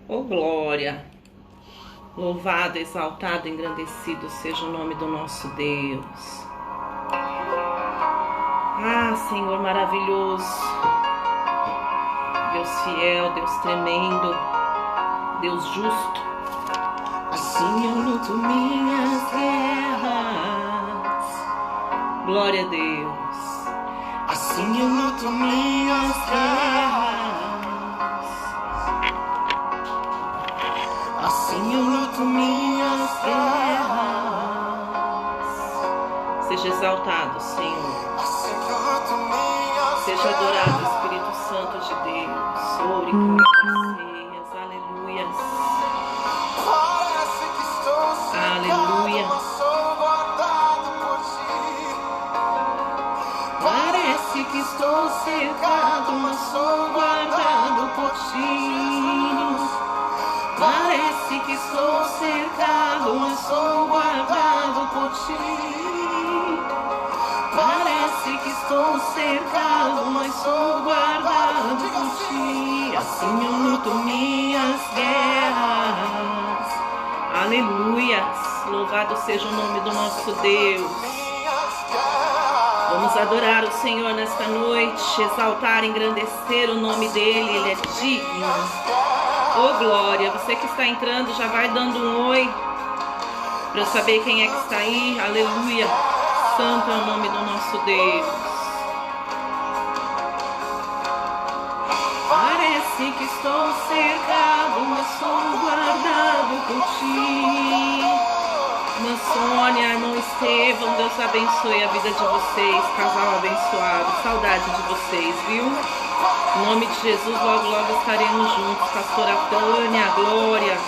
Oh glória! Louvado, exaltado, engrandecido seja o nome do nosso Deus. Ah, Senhor maravilhoso, Deus fiel, Deus tremendo, Deus justo. Assim eu luto minhas guerras. Glória a Deus. Assim eu luto minhas guerras. Assim eu luto minhas guerras. Seja exaltado, Senhor. Seja adorado, Espírito Santo de Deus. Obrigado, aleluias. Aleluia. Parece que estou cercado, mas sou guardado por ti. Parece que estou cercado, mas sou guardado por ti. Parece que estou cercado, mas sou guardado por ti. Assim eu luto minhas guerras. Aleluias. Louvado seja o nome do nosso Deus. Vamos adorar o Senhor nesta noite, exaltar, engrandecer o nome dEle, Ele é digno. Oh glória, você que está entrando já vai dando um oi, para eu saber quem é que está aí. Aleluia, santo é o nome do nosso Deus. Parece que estou cercado, mas sou guardado por ti. Irmã Sônia, irmão Estevão, Deus abençoe a vida de vocês, casal abençoado, saudade de vocês, viu? Em nome de Jesus, logo, logo estaremos juntos. Pastora Tânia, glória.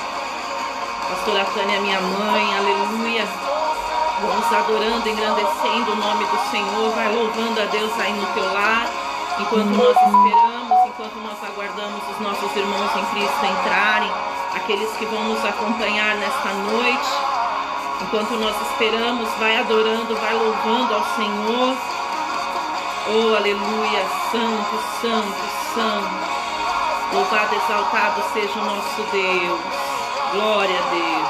Pastora Tânia, minha mãe, aleluia. Vamos adorando, engrandecendo o nome do Senhor. Vai louvando a Deus aí no teu lar. Enquanto nós esperamos, enquanto nós aguardamos os nossos irmãos em Cristo entrarem, aqueles que vão nos acompanhar nesta noite. Enquanto nós esperamos, vai adorando, vai louvando ao Senhor. Oh, aleluia, santo, santo, santo. Louvado, exaltado seja o nosso Deus. Glória a Deus.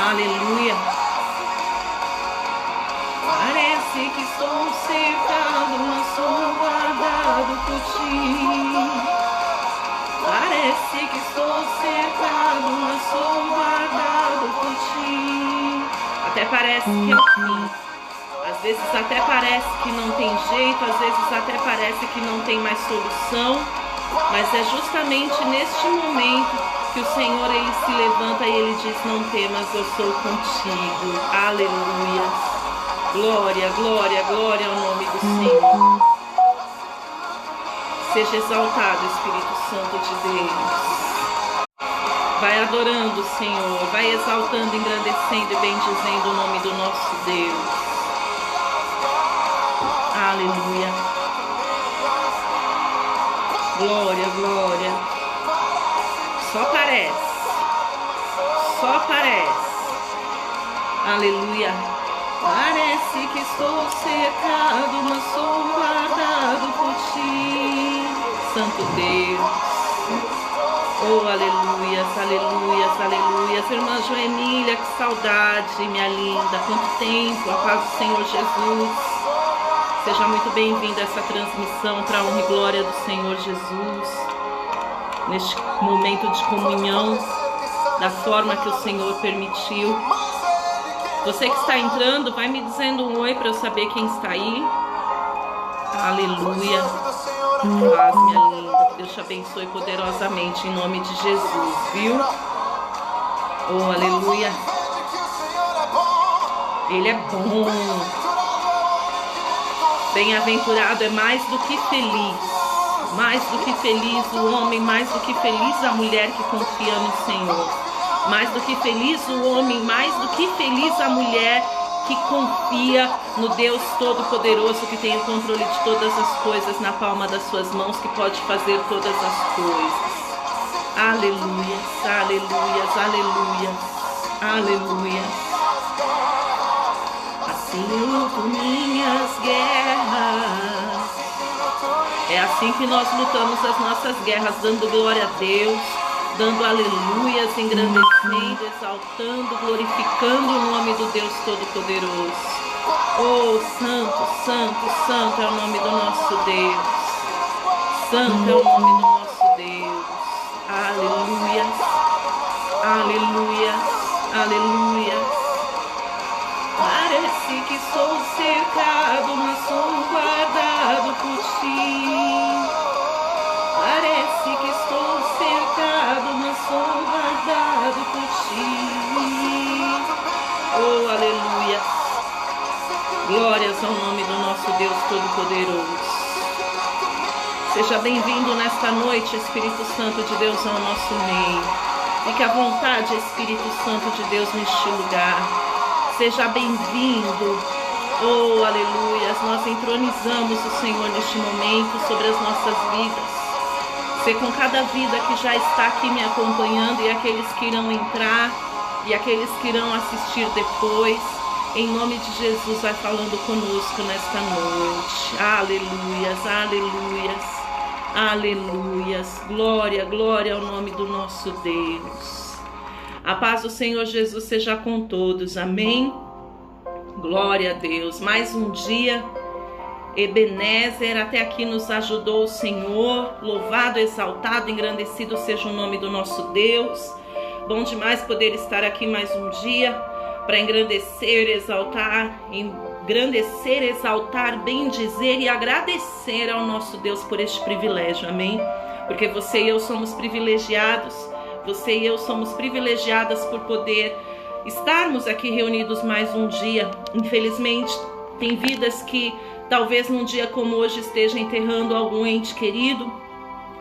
Aleluia. Parece que estou cercado, mas sou guardado por ti. Parece que estou cercado, mas sou guardado por ti. Até parece que é o fim. Às vezes até parece que não tem jeito, às vezes até parece que não tem mais solução, mas é justamente neste momento que o Senhor ele se levanta e ele diz: não temas, eu sou contigo. Aleluia. Glória, glória, glória ao nome do Senhor. Seja exaltado, Espírito Santo de Deus. Vai adorando o Senhor, vai exaltando, engrandecendo e bendizendo o nome do nosso Deus. Aleluia. Glória, glória. Só parece. Só parece. Aleluia. Parece que estou cercado, mas sou guardado por ti. Santo Deus. Oh, aleluias, aleluias, aleluias. Irmã Joemília, que saudade, minha linda. Quanto tempo, a paz do Senhor Jesus. Seja muito bem-vinda a essa transmissão para a honra e glória do Senhor Jesus. Neste momento de comunhão, da forma que o Senhor permitiu. Você que está entrando, vai me dizendo um oi para eu saber quem está aí. Aleluia. Paz, minha linda. Que Deus te abençoe poderosamente em nome de Jesus, viu? Oh, aleluia. Ele é bom. Bem-aventurado é mais do que feliz. Mais do que feliz o homem, mais do que feliz a mulher que confia no Senhor. Mais do que feliz o homem, mais do que feliz a mulher que confia no Deus Todo-Poderoso, que tem o controle de todas as coisas na palma das suas mãos, que pode fazer todas as coisas. Aleluia, aleluia, aleluia, aleluia. Assim eu luto minhas guerras. É assim que nós lutamos as nossas guerras, dando glória a Deus, dando aleluias, engrandecendo, exaltando, glorificando o nome do Deus Todo-Poderoso. Oh, santo, santo, santo é o nome do nosso Deus. Santo é o nome do nosso Deus. Aleluia, aleluia, aleluia. Parece que sou cercado, mas sou guardado por ti. Parece que estou cercado, mas sou guardado por ti. Oh, aleluia. Glórias ao nome do nosso Deus Todo-Poderoso. Seja bem-vindo nesta noite, Espírito Santo de Deus, ao nosso meio. Fique à vontade, Espírito Santo de Deus, neste lugar. Seja bem-vindo. Oh, aleluia. Nós entronizamos o Senhor neste momento sobre as nossas vidas. Ser com cada vida que já está aqui me acompanhando e aqueles que irão entrar e aqueles que irão assistir depois. Em nome de Jesus, vai falando conosco nesta noite. Aleluias, aleluias, aleluias. Glória, glória ao nome do nosso Deus. A paz do Senhor Jesus seja com todos. Amém? Glória a Deus. Mais um dia, Ebenezer, até aqui nos ajudou o Senhor. Louvado, exaltado, engrandecido seja o nome do nosso Deus. Bom demais poder estar aqui mais um dia para engrandecer, exaltar, bendizer e agradecer ao nosso Deus por este privilégio, amém? Porque você e eu somos privilegiados, você e eu somos privilegiadas por poder estarmos aqui reunidos mais um dia. Infelizmente, tem vidas que talvez num dia como hoje esteja enterrando algum ente querido,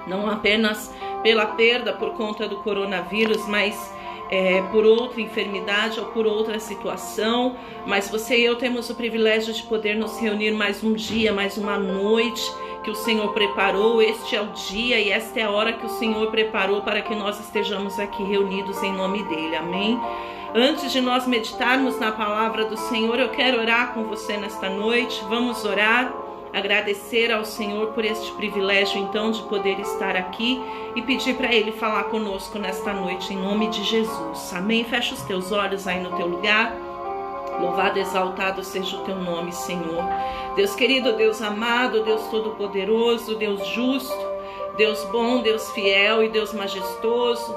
não apenas pela perda por conta do coronavírus, mas por outra enfermidade ou por outra situação. Mas você e eu temos o privilégio de poder nos reunir mais um dia, mais uma noite que o Senhor preparou. Este é o dia e esta é a hora que o Senhor preparou para que nós estejamos aqui reunidos em nome dele, amém? Antes de nós meditarmos na palavra do Senhor, eu quero orar com você nesta noite. Vamos orar. Agradecer ao Senhor por este privilégio, então, de poder estar aqui e pedir para Ele falar conosco nesta noite, em nome de Jesus. Amém? Fecha os teus olhos aí no teu lugar. Louvado, exaltado seja o teu nome, Senhor. Deus querido, Deus amado, Deus todo-poderoso, Deus justo, Deus bom, Deus fiel e Deus majestoso.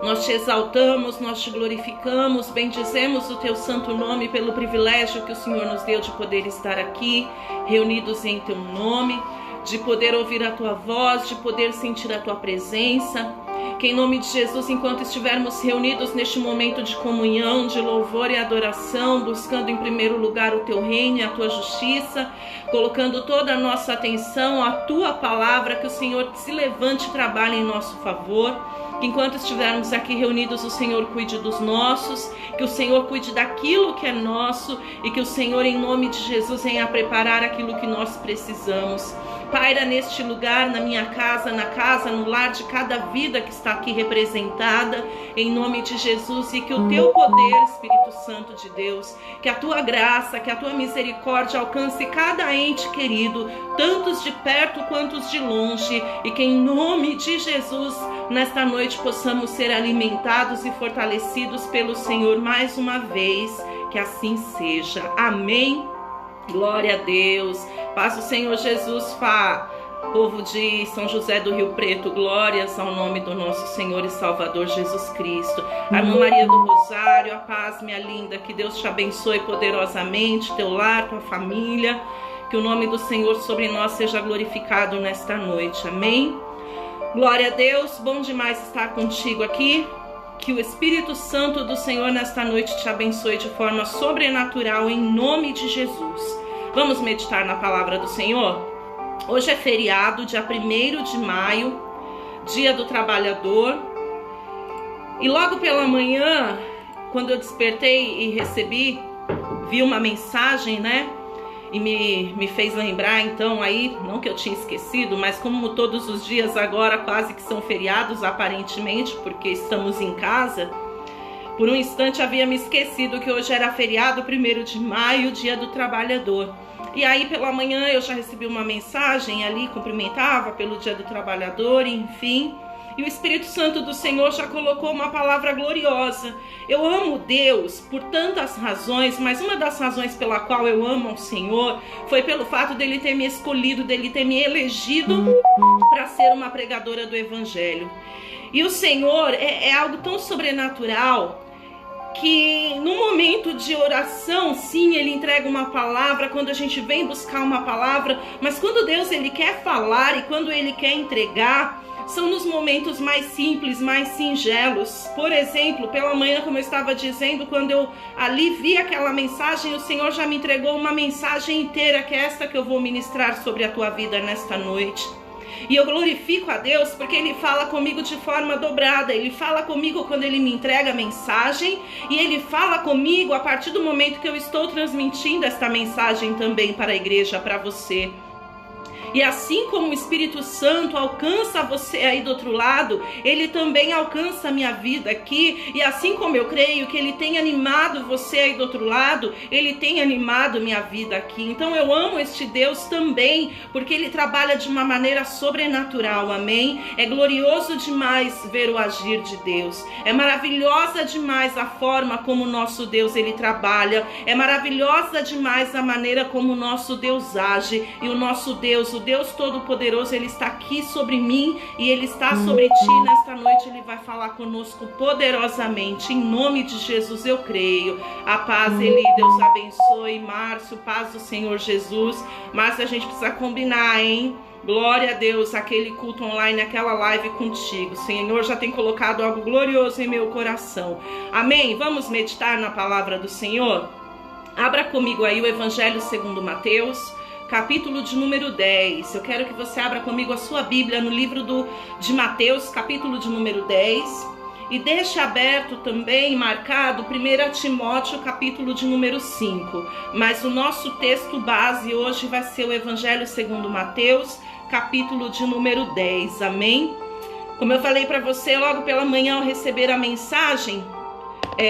Nós te exaltamos, nós te glorificamos, bendizemos o teu santo nome pelo privilégio que o Senhor nos deu de poder estar aqui, reunidos em teu nome, de poder ouvir a tua voz, de poder sentir a tua presença. Que em nome de Jesus, enquanto estivermos reunidos neste momento de comunhão, de louvor e adoração, buscando em primeiro lugar o teu reino e a tua justiça, colocando toda a nossa atenção à tua palavra, que o Senhor se levante e trabalhe em nosso favor. Que enquanto estivermos aqui reunidos, o Senhor cuide dos nossos, que o Senhor cuide daquilo que é nosso e que o Senhor, em nome de Jesus, venha preparar aquilo que nós precisamos. Paira neste lugar, na minha casa, no lar de cada vida que está aqui representada, em nome de Jesus, e que o teu poder, Espírito Santo de Deus, que a tua graça, que a tua misericórdia alcance cada ente querido, tantos de perto quanto os de longe, e que em nome de Jesus, nesta noite possamos ser alimentados e fortalecidos pelo Senhor mais uma vez, que assim seja. Amém. Glória a Deus. Paz do Senhor Jesus, povo de São José do Rio Preto, glórias ao nome do nosso Senhor e Salvador Jesus Cristo. A Irmã Maria do Rosário, a paz, minha linda, que Deus te abençoe poderosamente, teu lar, tua família, que o nome do Senhor sobre nós seja glorificado nesta noite, amém? Glória a Deus, bom demais estar contigo aqui. Que o Espírito Santo do Senhor nesta noite te abençoe de forma sobrenatural em nome de Jesus. Vamos meditar na palavra do Senhor? Hoje é feriado, dia 1º de maio, dia do trabalhador. E logo pela manhã, quando eu despertei e vi uma mensagem, né? E me fez lembrar, então, aí, não que eu tinha esquecido, mas como todos os dias agora quase que são feriados, aparentemente, porque estamos em casa, por um instante havia me esquecido que hoje era feriado, 1º de maio, dia do trabalhador. E aí pela manhã eu já recebi uma mensagem ali, cumprimentava pelo Dia do Trabalhador, enfim. E o Espírito Santo do Senhor já colocou uma palavra gloriosa. Eu amo Deus por tantas razões, mas uma das razões pela qual eu amo ao Senhor foi pelo fato dele ter me escolhido, dele ter me elegido para ser uma pregadora do Evangelho. E o Senhor é algo tão sobrenatural que no momento de oração, sim, ele entrega uma palavra, quando a gente vem buscar uma palavra, mas quando Deus ele quer falar e quando ele quer entregar, são nos momentos mais simples, mais singelos. Por exemplo, pela manhã, como eu estava dizendo, quando eu ali vi aquela mensagem, o Senhor já me entregou uma mensagem inteira, que é esta que eu vou ministrar sobre a tua vida nesta noite. E eu glorifico a Deus porque Ele fala comigo de forma dobrada. Ele fala comigo quando Ele me entrega a mensagem, e Ele fala comigo a partir do momento que eu estou transmitindo esta mensagem também para a igreja, para você. E assim como o Espírito Santo alcança você aí do outro lado, ele também alcança a minha vida aqui. E assim como eu creio que ele tem animado você aí do outro lado, ele tem animado minha vida aqui. Então eu amo este Deus também, porque ele trabalha de uma maneira sobrenatural, amém? É glorioso demais ver o agir de Deus. É maravilhosa demais a forma como o nosso Deus ele trabalha. É maravilhosa demais a maneira como o nosso Deus age. E o nosso Deus, o Deus Todo-Poderoso, ele está aqui sobre mim e ele está sobre ti. Nesta noite ele vai falar conosco poderosamente. Em nome de Jesus eu creio. A paz, Eli, Deus abençoe. Márcio, paz do Senhor Jesus. Mas a gente precisa combinar, hein? Glória a Deus, aquele culto online, aquela live contigo. O Senhor já tem colocado algo glorioso em meu coração. Amém? Vamos meditar na palavra do Senhor? Abra comigo aí o Evangelho segundo Mateus, capítulo de número 10. Eu quero que você abra comigo a sua Bíblia no livro de Mateus, capítulo de número 10. E deixe aberto também, marcado, 1 Timóteo, capítulo de número 5. Mas o nosso texto base hoje vai ser o Evangelho segundo Mateus, capítulo de número 10. Amém? Como eu falei para você, logo pela manhã ao receber a mensagem,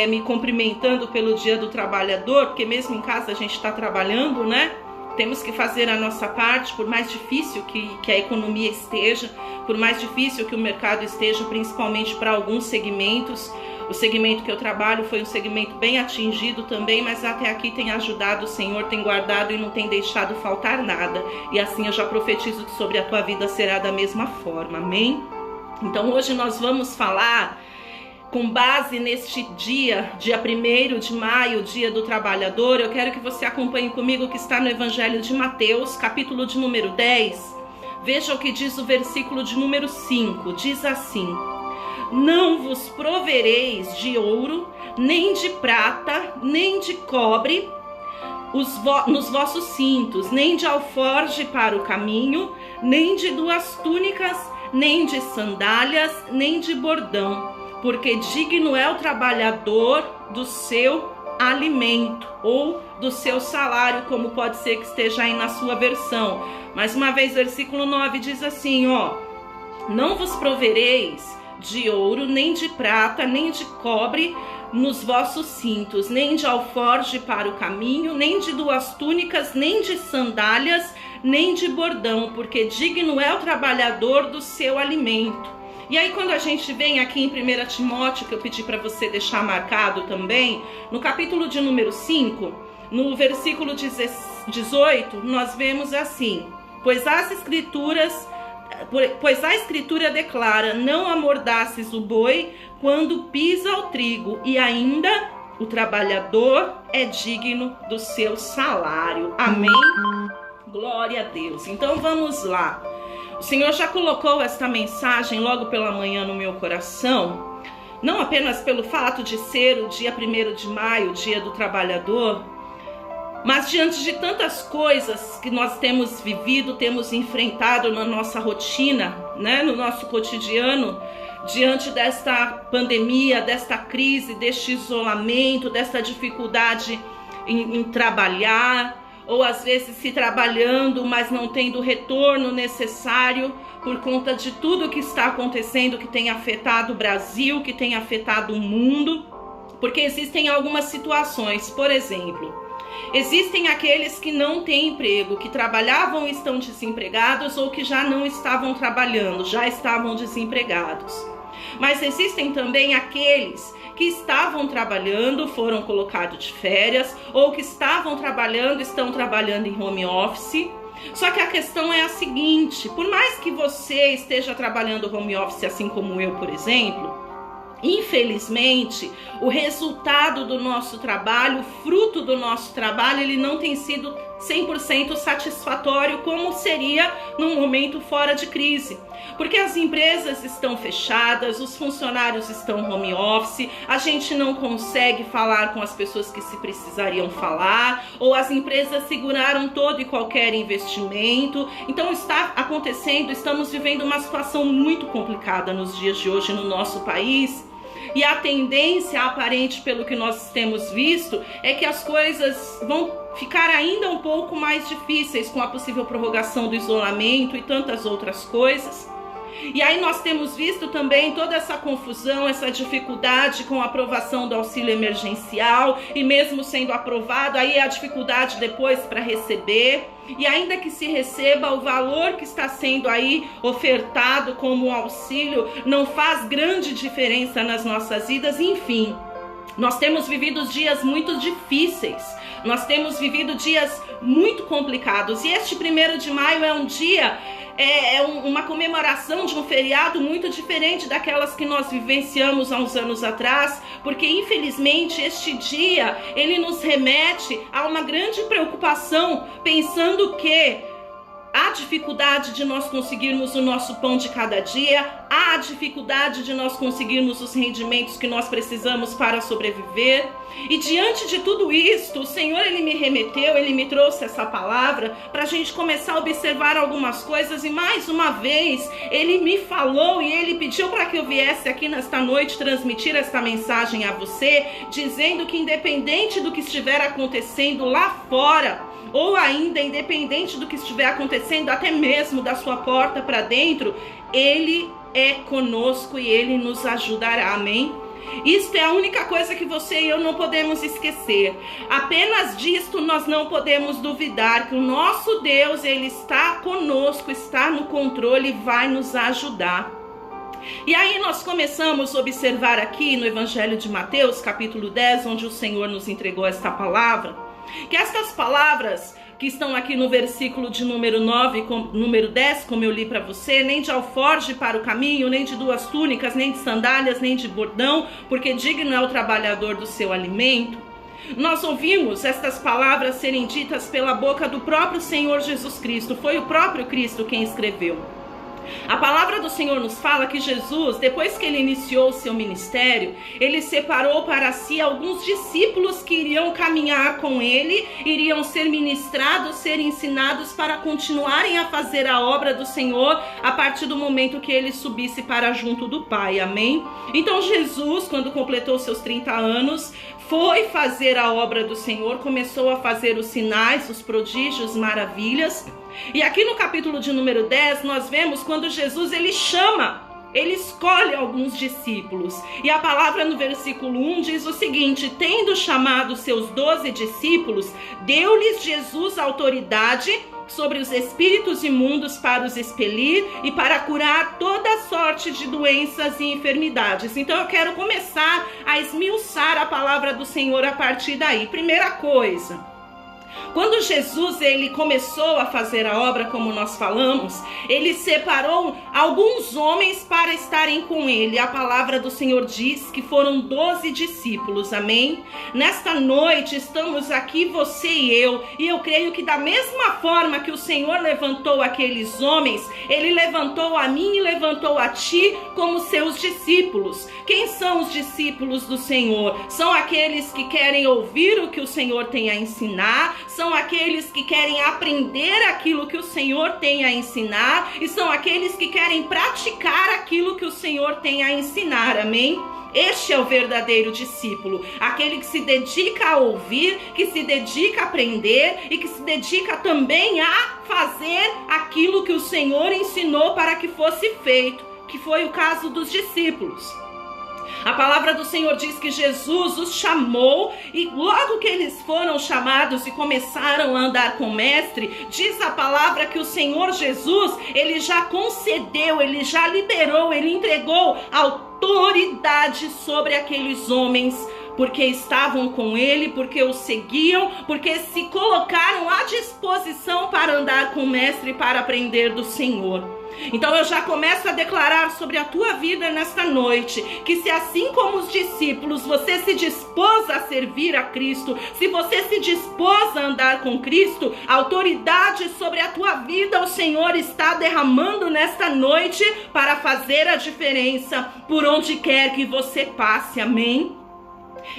me cumprimentando pelo Dia do Trabalhador, porque mesmo em casa a gente está trabalhando, né? Temos que fazer a nossa parte, por mais difícil que a economia esteja, por mais difícil que o mercado esteja, principalmente para alguns segmentos. O segmento que eu trabalho foi um segmento bem atingido também, mas até aqui tem ajudado, o Senhor tem guardado e não tem deixado faltar nada. E assim eu já profetizo que sobre a tua vida será da mesma forma, amém? Então hoje nós vamos falar, com base neste dia 1º de maio, Dia do Trabalhador. Eu quero que você acompanhe comigo o que está no Evangelho de Mateus, capítulo de número 10. Veja o que diz o versículo de número 5. Diz assim: não vos provereis de ouro, nem de prata, nem de cobre nos vossos cintos, nem de alforje para o caminho, nem de 2 túnicas, nem de sandálias, nem de bordão. Porque digno é o trabalhador do seu alimento, ou do seu salário, como pode ser que esteja aí na sua versão. Mais uma vez, versículo 9 diz assim, não vos provereis de ouro, nem de prata, nem de cobre nos vossos cintos, nem de alforje para o caminho, nem de 2 túnicas, nem de sandálias, nem de bordão, porque digno é o trabalhador do seu alimento. E aí quando a gente vem aqui em 1 Timóteo, que eu pedi para você deixar marcado também, no capítulo de número 5, no versículo 18, nós vemos assim: pois a escritura declara, não amordaces o boi quando pisa o trigo, e ainda o trabalhador é digno do seu salário. Amém? Glória a Deus. Então vamos lá. O Senhor já colocou esta mensagem logo pela manhã no meu coração, não apenas pelo fato de ser o dia 1º de maio, Dia do Trabalhador, mas diante de tantas coisas que nós temos vivido, temos enfrentado na nossa rotina, né, no nosso cotidiano, diante desta pandemia, desta crise, deste isolamento, desta dificuldade em trabalhar, ou às vezes se trabalhando, mas não tendo o retorno necessário por conta de tudo que está acontecendo, que tem afetado o Brasil, que tem afetado o mundo, porque existem algumas situações. Por exemplo, Existem aqueles que não têm emprego, que trabalhavam e estão desempregados, ou que já não estavam trabalhando, já estavam desempregados. Mas existem também aqueles que estavam trabalhando, foram colocados de férias, ou que estavam trabalhando, estão trabalhando em home office. Só que a questão é a seguinte: por mais que você esteja trabalhando home office, assim como eu, por exemplo, infelizmente, o resultado do nosso trabalho, o fruto do nosso trabalho, ele não tem sido 100% satisfatório como seria num momento fora de crise. Porque as empresas estão fechadas, os funcionários estão home office, a gente não consegue falar com as pessoas que se precisariam falar, ou as empresas seguraram todo e qualquer investimento. Então está acontecendo, estamos vivendo uma situação muito complicada nos dias de hoje no nosso país. E a tendência aparente, pelo que nós temos visto, é que as coisas vão ficar ainda um pouco mais difíceis com a possível prorrogação do isolamento e tantas outras coisas. E aí nós temos visto também toda essa confusão, essa dificuldade com a aprovação do auxílio emergencial, e mesmo sendo aprovado, aí a dificuldade depois para receber. E ainda que se receba, o valor que está sendo aí ofertado como auxílio não faz grande diferença nas nossas vidas. Enfim, nós temos vivido dias muito difíceis, nós temos vivido dias muito complicados. E este 1º de maio é um dia, uma comemoração de um feriado muito diferente daquelas que nós vivenciamos há uns anos atrás, porque infelizmente este dia ele nos remete a uma grande preocupação, pensando que há dificuldade de nós conseguirmos o nosso pão de cada dia, há dificuldade de nós conseguirmos os rendimentos que nós precisamos para sobreviver. E diante de tudo isto, o Senhor ele me remeteu, ele me trouxe essa palavra para a gente começar a observar algumas coisas. E mais uma vez, ele me falou e ele pediu para que eu viesse aqui nesta noite transmitir esta mensagem a você, dizendo que independente do que estiver acontecendo lá fora, ou ainda independente do que estiver acontecendo, até mesmo da sua porta para dentro, ele é conosco e ele nos ajudará, amém? Isto é a única coisa que você e eu não podemos esquecer. Apenas disto nós não podemos duvidar, que o nosso Deus, ele está conosco, está no controle e vai nos ajudar. E aí nós começamos a observar aqui no Evangelho de Mateus, capítulo 10, onde o Senhor nos entregou esta palavra, que estas palavras que estão aqui no versículo de número 9, número 10, como eu li para você: nem de alforje para o caminho, nem de 2 túnicas, nem de sandálias, nem de bordão, porque digno é o trabalhador do seu alimento. Nós ouvimos estas palavras serem ditas pela boca do próprio Senhor Jesus Cristo. Foi o próprio Cristo quem escreveu. A palavra do Senhor nos fala que Jesus, depois que ele iniciou o seu ministério, ele separou para si alguns discípulos que iriam caminhar com ele, iriam ser ministrados, ser ensinados para continuarem a fazer a obra do Senhor a partir do momento que ele subisse para junto do Pai, amém? Então Jesus, quando completou seus 30 anos, foi fazer a obra do Senhor, começou a fazer os sinais, os prodígios, maravilhas. E aqui no capítulo de número 10, nós vemos quando Jesus ele escolhe alguns discípulos. E a palavra no versículo 1 diz o seguinte: tendo chamado seus 12 discípulos, deu-lhes Jesus autoridade sobre os espíritos imundos para os expelir e para curar toda sorte de doenças e enfermidades. Então eu quero começar a esmiuçar a palavra do Senhor a partir daí. Primeira coisa, quando Jesus ele começou a fazer a obra, como nós falamos, ele separou alguns homens para estarem com ele. A palavra do Senhor diz que foram 12 discípulos, amém? Nesta noite estamos aqui, você e eu creio que da mesma forma que o Senhor levantou aqueles homens, ele levantou a mim e levantou a ti como seus discípulos. Quem são os discípulos do Senhor? São aqueles que querem ouvir o que o Senhor tem a ensinar, são aqueles que querem aprender aquilo que o Senhor tem a ensinar, e são aqueles que querem praticar aquilo que o Senhor tem a ensinar, amém? Este é o verdadeiro discípulo, aquele que se dedica a ouvir, que se dedica a aprender e que se dedica também a fazer aquilo que o Senhor ensinou para que fosse feito, que foi o caso dos discípulos. A palavra do Senhor diz que Jesus os chamou e logo que eles foram chamados e começaram a andar com o mestre, diz a palavra que o Senhor Jesus, ele já concedeu, ele já liberou, ele entregou autoridade sobre aqueles homens, porque estavam com ele, porque o seguiam, porque se colocaram à disposição para andar com o mestre e para aprender do Senhor. Então eu já começo a declarar sobre a tua vida nesta noite, que se assim como os discípulos, você se dispôs a servir a Cristo, se você se dispôs a andar com Cristo, a autoridade sobre a tua vida o Senhor está derramando nesta noite para fazer a diferença por onde quer que você passe, amém?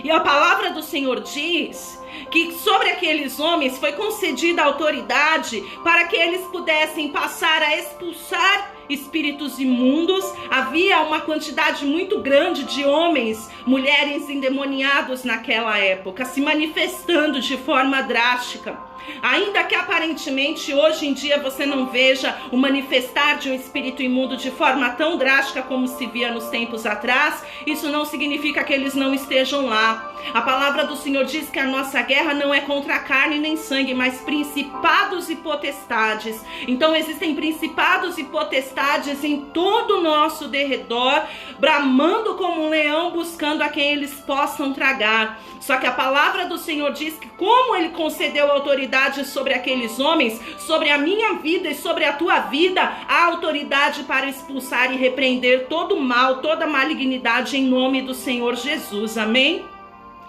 E a palavra do Senhor diz que sobre aqueles homens foi concedida a autoridade para que eles pudessem passar a expulsar espíritos imundos. Havia uma quantidade muito grande de homens, mulheres endemoniados naquela época, se manifestando de forma drástica. Ainda que aparentemente hoje em dia você não veja o manifestar de um espírito imundo de forma tão drástica como se via nos tempos atrás, isso não significa que eles não estejam lá. A palavra do Senhor diz que a nossa guerra não é contra a carne nem sangue, mas principados e potestades. Então existem principados e potestades em todo o nosso derredor, bramando como um leão, buscando a quem eles possam tragar. Só que a palavra do Senhor diz que como ele concedeu autoridade sobre aqueles homens, sobre a minha vida e sobre a tua vida, há autoridade para expulsar e repreender todo o mal, toda a malignidade em nome do Senhor Jesus, amém?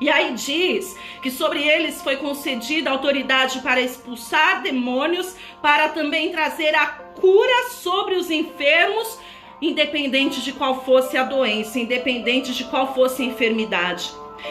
E aí diz que sobre eles foi concedida autoridade para expulsar demônios, para também trazer a cura sobre os enfermos, independente de qual fosse a doença, independente de qual fosse a enfermidade.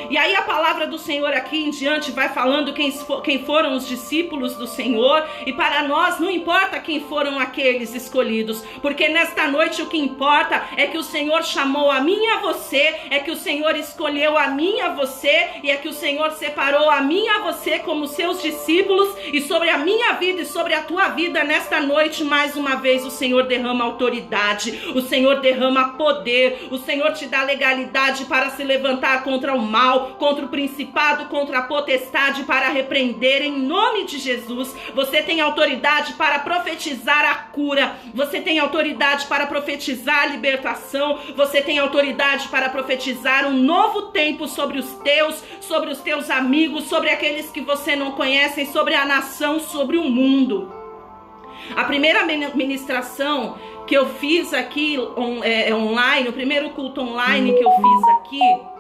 E aí a palavra do Senhor aqui em diante vai falando quem foram os discípulos do Senhor, e para nós não importa quem foram aqueles escolhidos, porque nesta noite o que importa é que o Senhor chamou a mim e a você, é que o Senhor escolheu a mim e a você, e é que o Senhor separou a mim e a você como seus discípulos, e sobre a minha vida e sobre a tua vida nesta noite, mais uma vez o Senhor derrama autoridade, o Senhor derrama poder, o Senhor te dá legalidade para se levantar contra o mal, contra o principado, contra a potestade, para repreender em nome de Jesus. Você tem autoridade para profetizar a cura, você tem autoridade para profetizar a libertação, você tem autoridade para profetizar um novo tempo sobre os teus amigos, sobre aqueles que você não conhece, sobre a nação, sobre o mundo. A primeira ministração que eu fiz aqui online, o primeiro culto online que eu fiz aqui,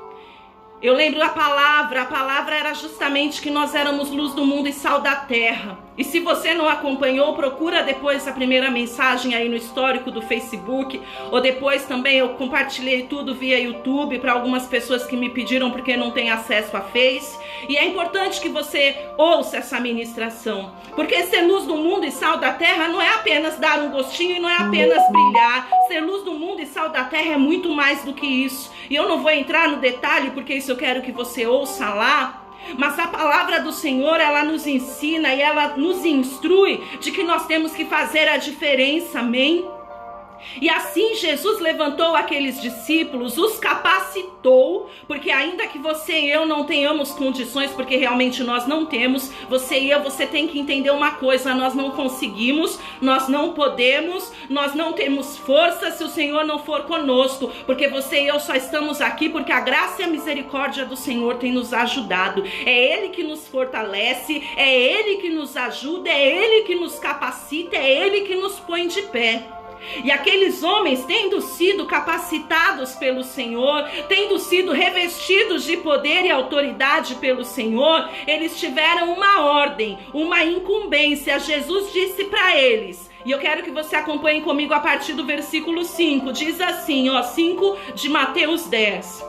eu lembro a palavra era justamente que nós éramos luz do mundo e sal da terra. E se você não acompanhou, procura depois a primeira mensagem aí no histórico do Facebook, ou depois também eu compartilhei tudo via YouTube para algumas pessoas que me pediram porque não tem acesso a Face. E é importante que você ouça essa ministração, porque ser luz do mundo e sal da terra não é apenas dar um gostinho e não é apenas brilhar. Ser luz do mundo e sal da terra é muito mais do que isso. E eu não vou entrar no detalhe, porque isso eu quero que você ouça lá. Mas a palavra do Senhor, ela nos ensina e ela nos instrui de que nós temos que fazer a diferença, amém? E assim Jesus levantou aqueles discípulos, os capacitou, porque ainda que você e eu não tenhamos condições, porque realmente nós não temos, você e eu, você tem que entender uma coisa: nós não conseguimos, nós não podemos, nós não temos força se o Senhor não for conosco, porque você e eu só estamos aqui porque a graça e a misericórdia do Senhor tem nos ajudado. É Ele que nos fortalece, é Ele que nos ajuda, é Ele que nos capacita, é Ele que nos põe de pé. E aqueles homens, tendo sido capacitados pelo Senhor, tendo sido revestidos de poder e autoridade pelo Senhor, eles tiveram uma ordem, uma incumbência. Jesus disse para eles, e eu quero que você acompanhe comigo a partir do versículo 5, diz assim, 5 de Mateus 10.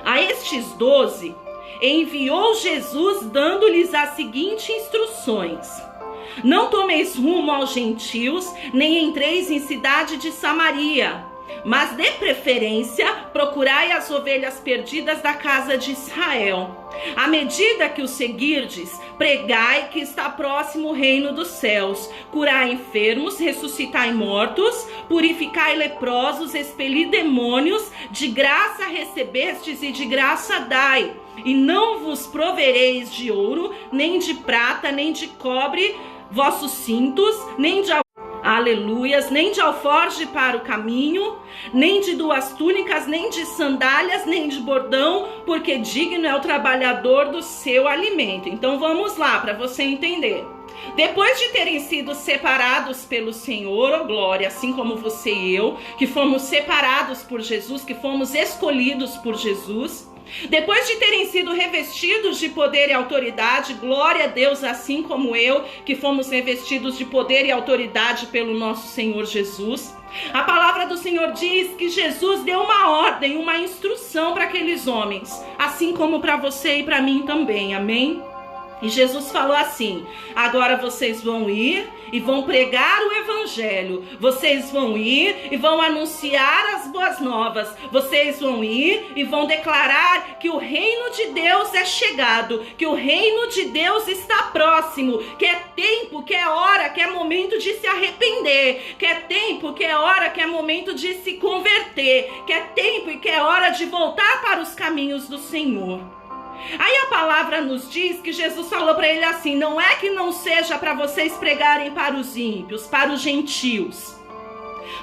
A estes 12 enviou Jesus, dando-lhes as seguintes instruções: não tomeis rumo aos gentios, nem entreis em cidade de Samaria, Mas de preferência, procurai as ovelhas perdidas da casa de Israel. À medida que o seguirdes, pregai que está próximo o reino dos céus. Curai enfermos, ressuscitai mortos, purificai leprosos, expeli demônios, de graça recebestes e de graça dai. E não vos provereis de ouro, nem de prata, nem de cobre, vossos cintos, nem de aleluias, nem de alforje para o caminho, nem de 2 túnicas, nem de sandálias, nem de bordão, porque digno é o trabalhador do seu alimento. Então vamos lá, para você entender. Depois de terem sido separados pelo Senhor, oh glória, assim como você e eu, que fomos separados por Jesus, que fomos escolhidos por Jesus, depois de terem sido revestidos de poder e autoridade, glória a Deus, assim como eu, que fomos revestidos de poder e autoridade pelo nosso Senhor Jesus, a palavra do Senhor diz que Jesus deu uma ordem, uma instrução para aqueles homens, assim como para você e para mim também, amém? E Jesus falou assim: agora vocês vão ir e vão pregar o evangelho. Vocês vão ir e vão anunciar as boas novas. Vocês vão ir e vão declarar que o reino de Deus é chegado, que o reino de Deus está próximo, que é tempo, que é hora, que é momento de se arrepender, que é tempo, que é hora, que é momento de se converter, que é tempo e que é hora de voltar para os caminhos do Senhor. Aí a palavra nos diz que Jesus falou para ele assim: não é que não seja para vocês pregarem para os ímpios, para os gentios,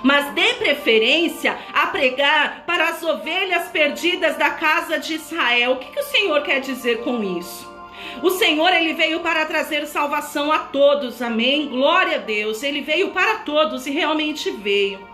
mas dê preferência a pregar para as ovelhas perdidas da casa de Israel. O que o Senhor quer dizer com isso? O Senhor, ele veio para trazer salvação a todos, amém? Glória a Deus, ele veio para todos e realmente veio.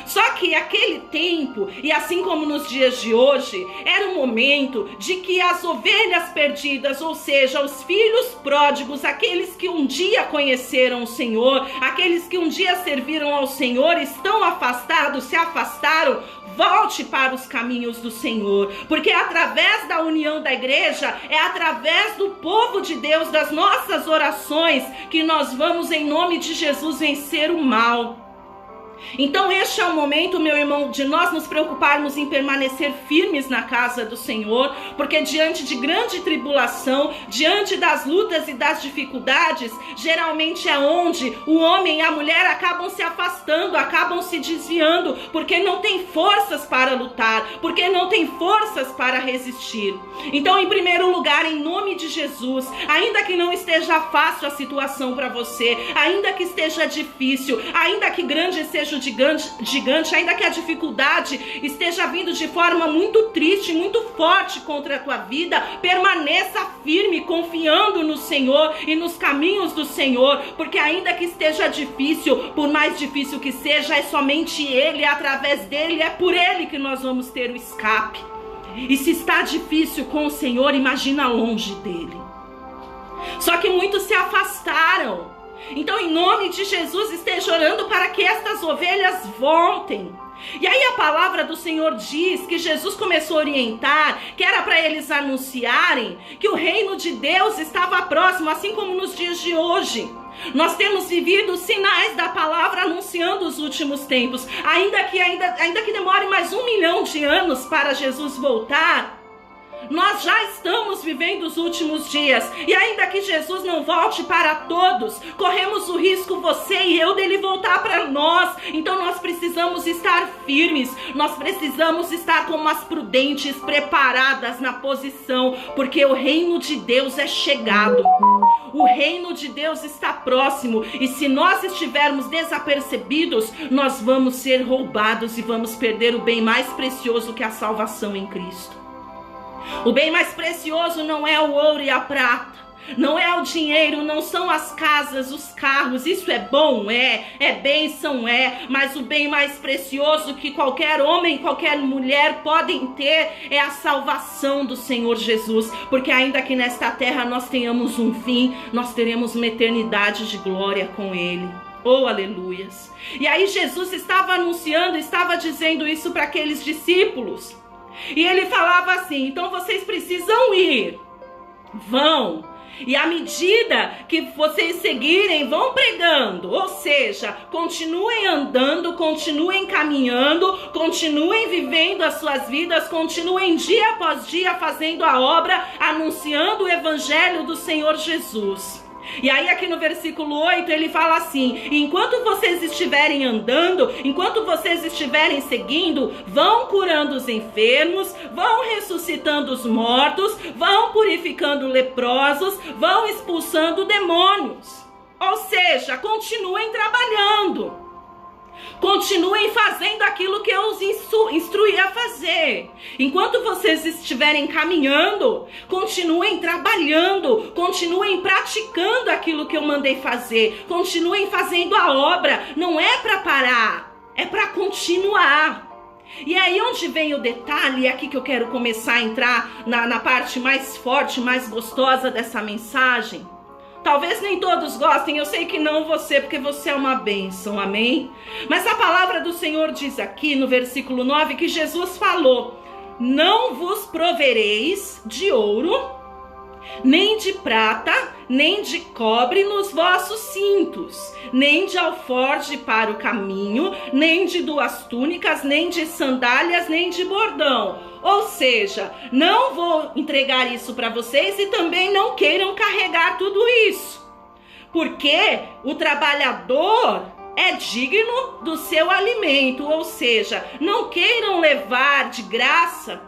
Só que aquele tempo, e assim como nos dias de hoje, era um momento de que as ovelhas perdidas, ou seja, os filhos pródigos, aqueles que um dia conheceram o Senhor, aqueles que um dia serviram ao Senhor, estão afastados, se afastaram. Volte para os caminhos do Senhor, porque é através da união da igreja, é através do povo de Deus, das nossas orações, que nós vamos, em nome de Jesus, vencer o mal. Então este é o momento, meu irmão, de nós nos preocuparmos em permanecer firmes na casa do Senhor, porque diante de grande tribulação, diante das lutas e das dificuldades, geralmente é onde o homem e a mulher acabam se afastando, acabam se desviando, porque não tem forças para lutar, porque não tem forças para resistir. Então, em primeiro lugar, em nome de Jesus, ainda que não esteja fácil a situação para você, ainda que esteja difícil, ainda que grande seja gigante, ainda que a dificuldade esteja vindo de forma muito triste, muito forte contra a tua vida, permaneça firme, confiando no Senhor e nos caminhos do Senhor, porque ainda que esteja difícil, por mais difícil que seja, é somente Ele, é através dele, é por Ele que nós vamos ter o escape. E se está difícil com o Senhor, imagina longe dele. Só que muitos se afastaram. Então, em nome de Jesus, esteja orando para que estas ovelhas voltem. E aí a palavra do Senhor diz que Jesus começou a orientar, que era para eles anunciarem que o reino de Deus estava próximo, assim como nos dias de hoje. Nós temos vivido sinais da palavra anunciando os últimos tempos. Ainda que demore mais 1 milhão de anos para Jesus voltar, nós já estamos vivendo os últimos dias. E ainda que Jesus não volte para todos, corremos o risco, você e eu, dele voltar para nós. Então nós precisamos estar firmes, nós precisamos estar como as prudentes, preparadas na posição, porque o reino de Deus é chegado. O reino de Deus está próximo, e se nós estivermos desapercebidos, nós vamos ser roubados e vamos perder o bem mais precioso, que é a salvação em Cristo. O bem mais precioso não é o ouro e a prata, não é o dinheiro, não são as casas, os carros. Isso é bom, é bênção, mas o bem mais precioso que qualquer homem, qualquer mulher podem ter é a salvação do Senhor Jesus, porque ainda que nesta terra nós tenhamos um fim, nós teremos uma eternidade de glória com Ele. Oh, aleluias! E aí Jesus estava anunciando, estava dizendo isso para aqueles discípulos. E ele falava assim: então vocês precisam ir, vão E à medida que vocês seguirem, vão pregando, ou seja, continuem andando, continuem caminhando, continuem vivendo as suas vidas, continuem dia após dia fazendo a obra, anunciando o evangelho do Senhor Jesus. E aí aqui no versículo 8 ele fala assim: enquanto vocês estiverem andando, enquanto vocês estiverem seguindo, vão curando os enfermos, vão ressuscitando os mortos, vão purificando leprosos, vão expulsando demônios. Ou seja, continuem trabalhando. Continuem fazendo aquilo que eu os instruí a fazer. Enquanto vocês estiverem caminhando, continuem trabalhando, continuem praticando aquilo que eu mandei fazer, continuem fazendo a obra. Não é para parar, é para continuar. E aí onde vem o detalhe, é aqui que eu quero começar a entrar na parte mais forte, mais gostosa dessa mensagem. Talvez nem todos gostem, eu sei que não você, porque você é uma bênção, amém? Mas a palavra do Senhor diz aqui no versículo 9 que Jesus falou: não vos provereis de ouro, nem de prata, nem de cobre nos vossos cintos, nem de alforje para o caminho, nem de 2 túnicas, nem de sandálias, nem de bordão. Ou seja, não vou entregar isso para vocês e também não queiram carregar tudo isso, porque o trabalhador é digno do seu alimento. Ou seja, não queiram levar de graça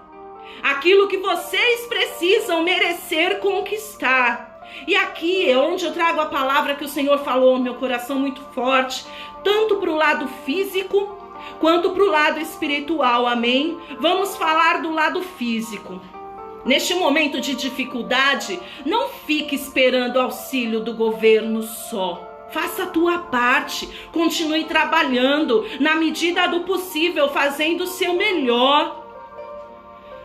aquilo que vocês precisam merecer conquistar. E aqui é onde eu trago a palavra que o Senhor falou no meu coração muito forte, tanto para o lado físico quanto para o lado espiritual, amém? Vamos falar do lado físico. Neste momento de dificuldade, não fique esperando auxílio do governo só. Faça a tua parte, continue trabalhando, na medida do possível, fazendo o seu melhor.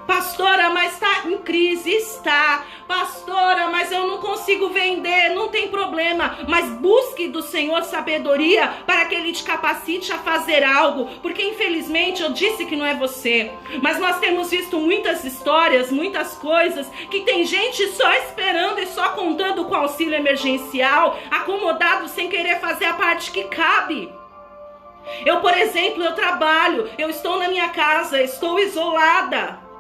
Pastora, mas está em crise, está. Pastora, mas eu não consigo vender, não tem problema. Mas busque do Senhor sabedoria para que Ele te capacite a fazer algo. Porque infelizmente eu disse que não é você. Mas nós temos visto muitas histórias, muitas coisas, que tem gente só esperando e só contando com auxílio emergencial, acomodado sem querer fazer a parte que cabe. Eu, por exemplo, eu trabalho, eu estou na minha casa, estou isolada.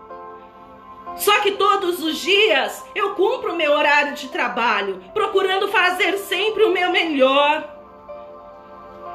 Só que todos os dias eu cumpro o meu horário de trabalho, procurando fazer sempre o meu melhor.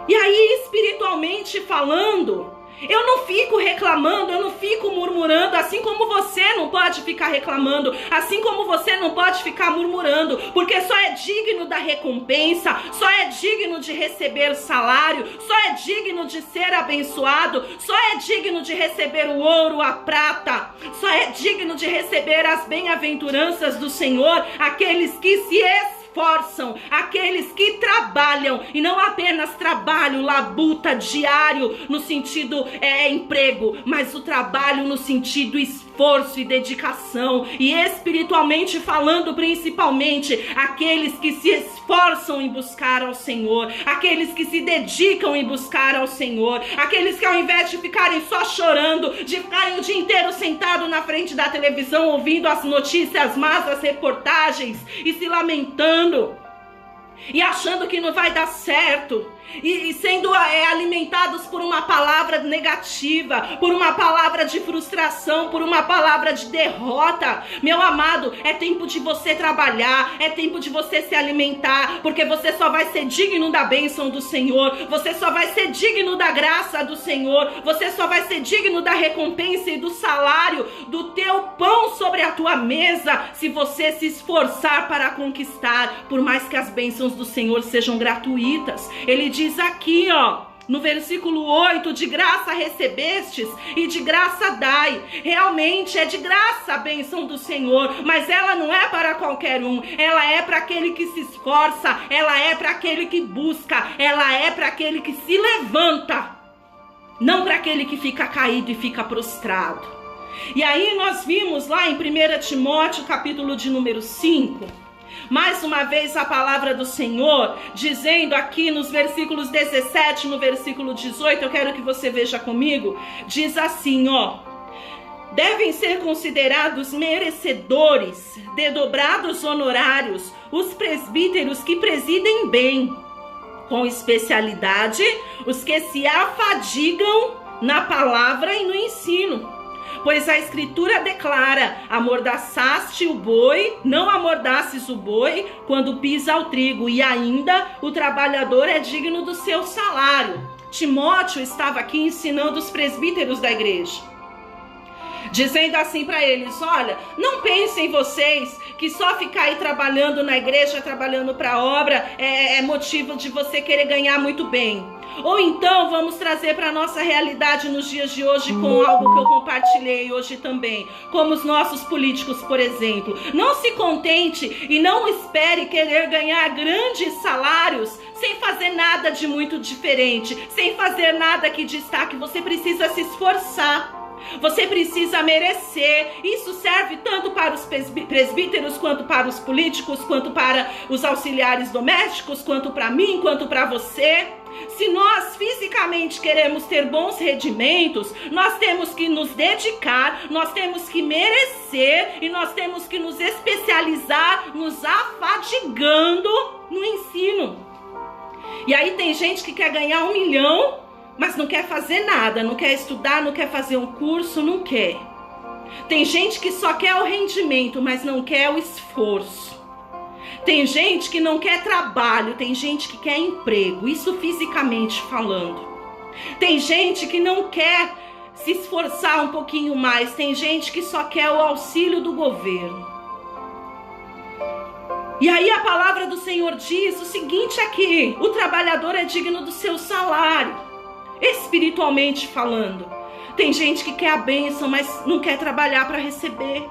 E aí, espiritualmente falando, eu não fico reclamando, eu não fico murmurando, assim como você não pode ficar reclamando, assim como você não pode ficar murmurando, porque só é digno da recompensa, só é digno de receber salário, só é digno de ser abençoado, só é digno de receber o ouro, a prata, só é digno de receber as bem-aventuranças do Senhor, aqueles que se esforçam, aqueles que trabalham, e não apenas trabalho, labuta, diário, no sentido emprego, mas o trabalho no sentido esforço e dedicação, e espiritualmente falando, principalmente, aqueles que se esforçam em buscar ao Senhor, aqueles que se dedicam em buscar ao Senhor, aqueles que ao invés de ficarem só chorando, de ficarem o dia inteiro sentado na frente da televisão, ouvindo as notícias más, as reportagens, e se lamentando, e achando que não vai dar certo, e sendo alimentados por uma palavra negativa, por uma palavra de frustração, por uma palavra de derrota. Meu amado, é tempo de você trabalhar, é tempo de você se alimentar, porque você só vai ser digno da bênção do Senhor, você só vai ser digno da graça do Senhor, você só vai ser digno da recompensa e do salário, do teu pão sobre a tua mesa, se você se esforçar para conquistar, por mais que as bênçãos do Senhor sejam gratuitas. Ele diz aqui, no versículo 8, de graça recebestes e de graça dai. Realmente é de graça a bênção do Senhor, mas ela não é para qualquer um, ela é para aquele que se esforça, ela é para aquele que busca, ela é para aquele que se levanta, não para aquele que fica caído e fica prostrado. E aí nós vimos lá em 1 Timóteo, capítulo de número 5, mais uma vez a palavra do Senhor, dizendo aqui nos versículos 17, no versículo 18, eu quero que você veja comigo, diz assim, Devem ser considerados merecedores de dobrados honorários os presbíteros que presidem bem, com especialidade os que se afadigam na palavra e no ensino. Pois a Escritura declara: amordaçaste o boi, não amordaces o boi quando pisa o trigo, e ainda o trabalhador é digno do seu salário. Timóteo estava aqui ensinando os presbíteros da igreja, dizendo assim para eles: olha, não pensem vocês que só ficar aí trabalhando na igreja, trabalhando para a obra, é motivo de você querer ganhar muito bem. Ou então vamos trazer para a nossa realidade nos dias de hoje com algo que eu compartilhei hoje também, como os nossos políticos, por exemplo. Não se contente e não espere querer ganhar grandes salários sem fazer nada de muito diferente, sem fazer nada que destaque. Você precisa se esforçar. Você precisa merecer. Isso serve tanto para os presbíteros, quanto para os políticos, quanto para os auxiliares domésticos, quanto para mim, quanto para você. Se nós fisicamente queremos ter bons rendimentos, nós temos que nos dedicar, nós temos que merecer e nós temos que nos especializar, nos afadigando no ensino. E aí tem gente que quer ganhar 1 milhão, mas não quer fazer nada, não quer estudar, não quer fazer um curso, não quer. Tem gente que só quer o rendimento, mas não quer o esforço. Tem gente que não quer trabalho, tem gente que quer emprego, isso fisicamente falando. Tem gente que não quer se esforçar um pouquinho mais, tem gente que só quer o auxílio do governo. E aí a palavra do Senhor diz o seguinte aqui: o trabalhador é digno do seu salário, espiritualmente falando. Tem gente que quer a bênção, mas não quer trabalhar para receber.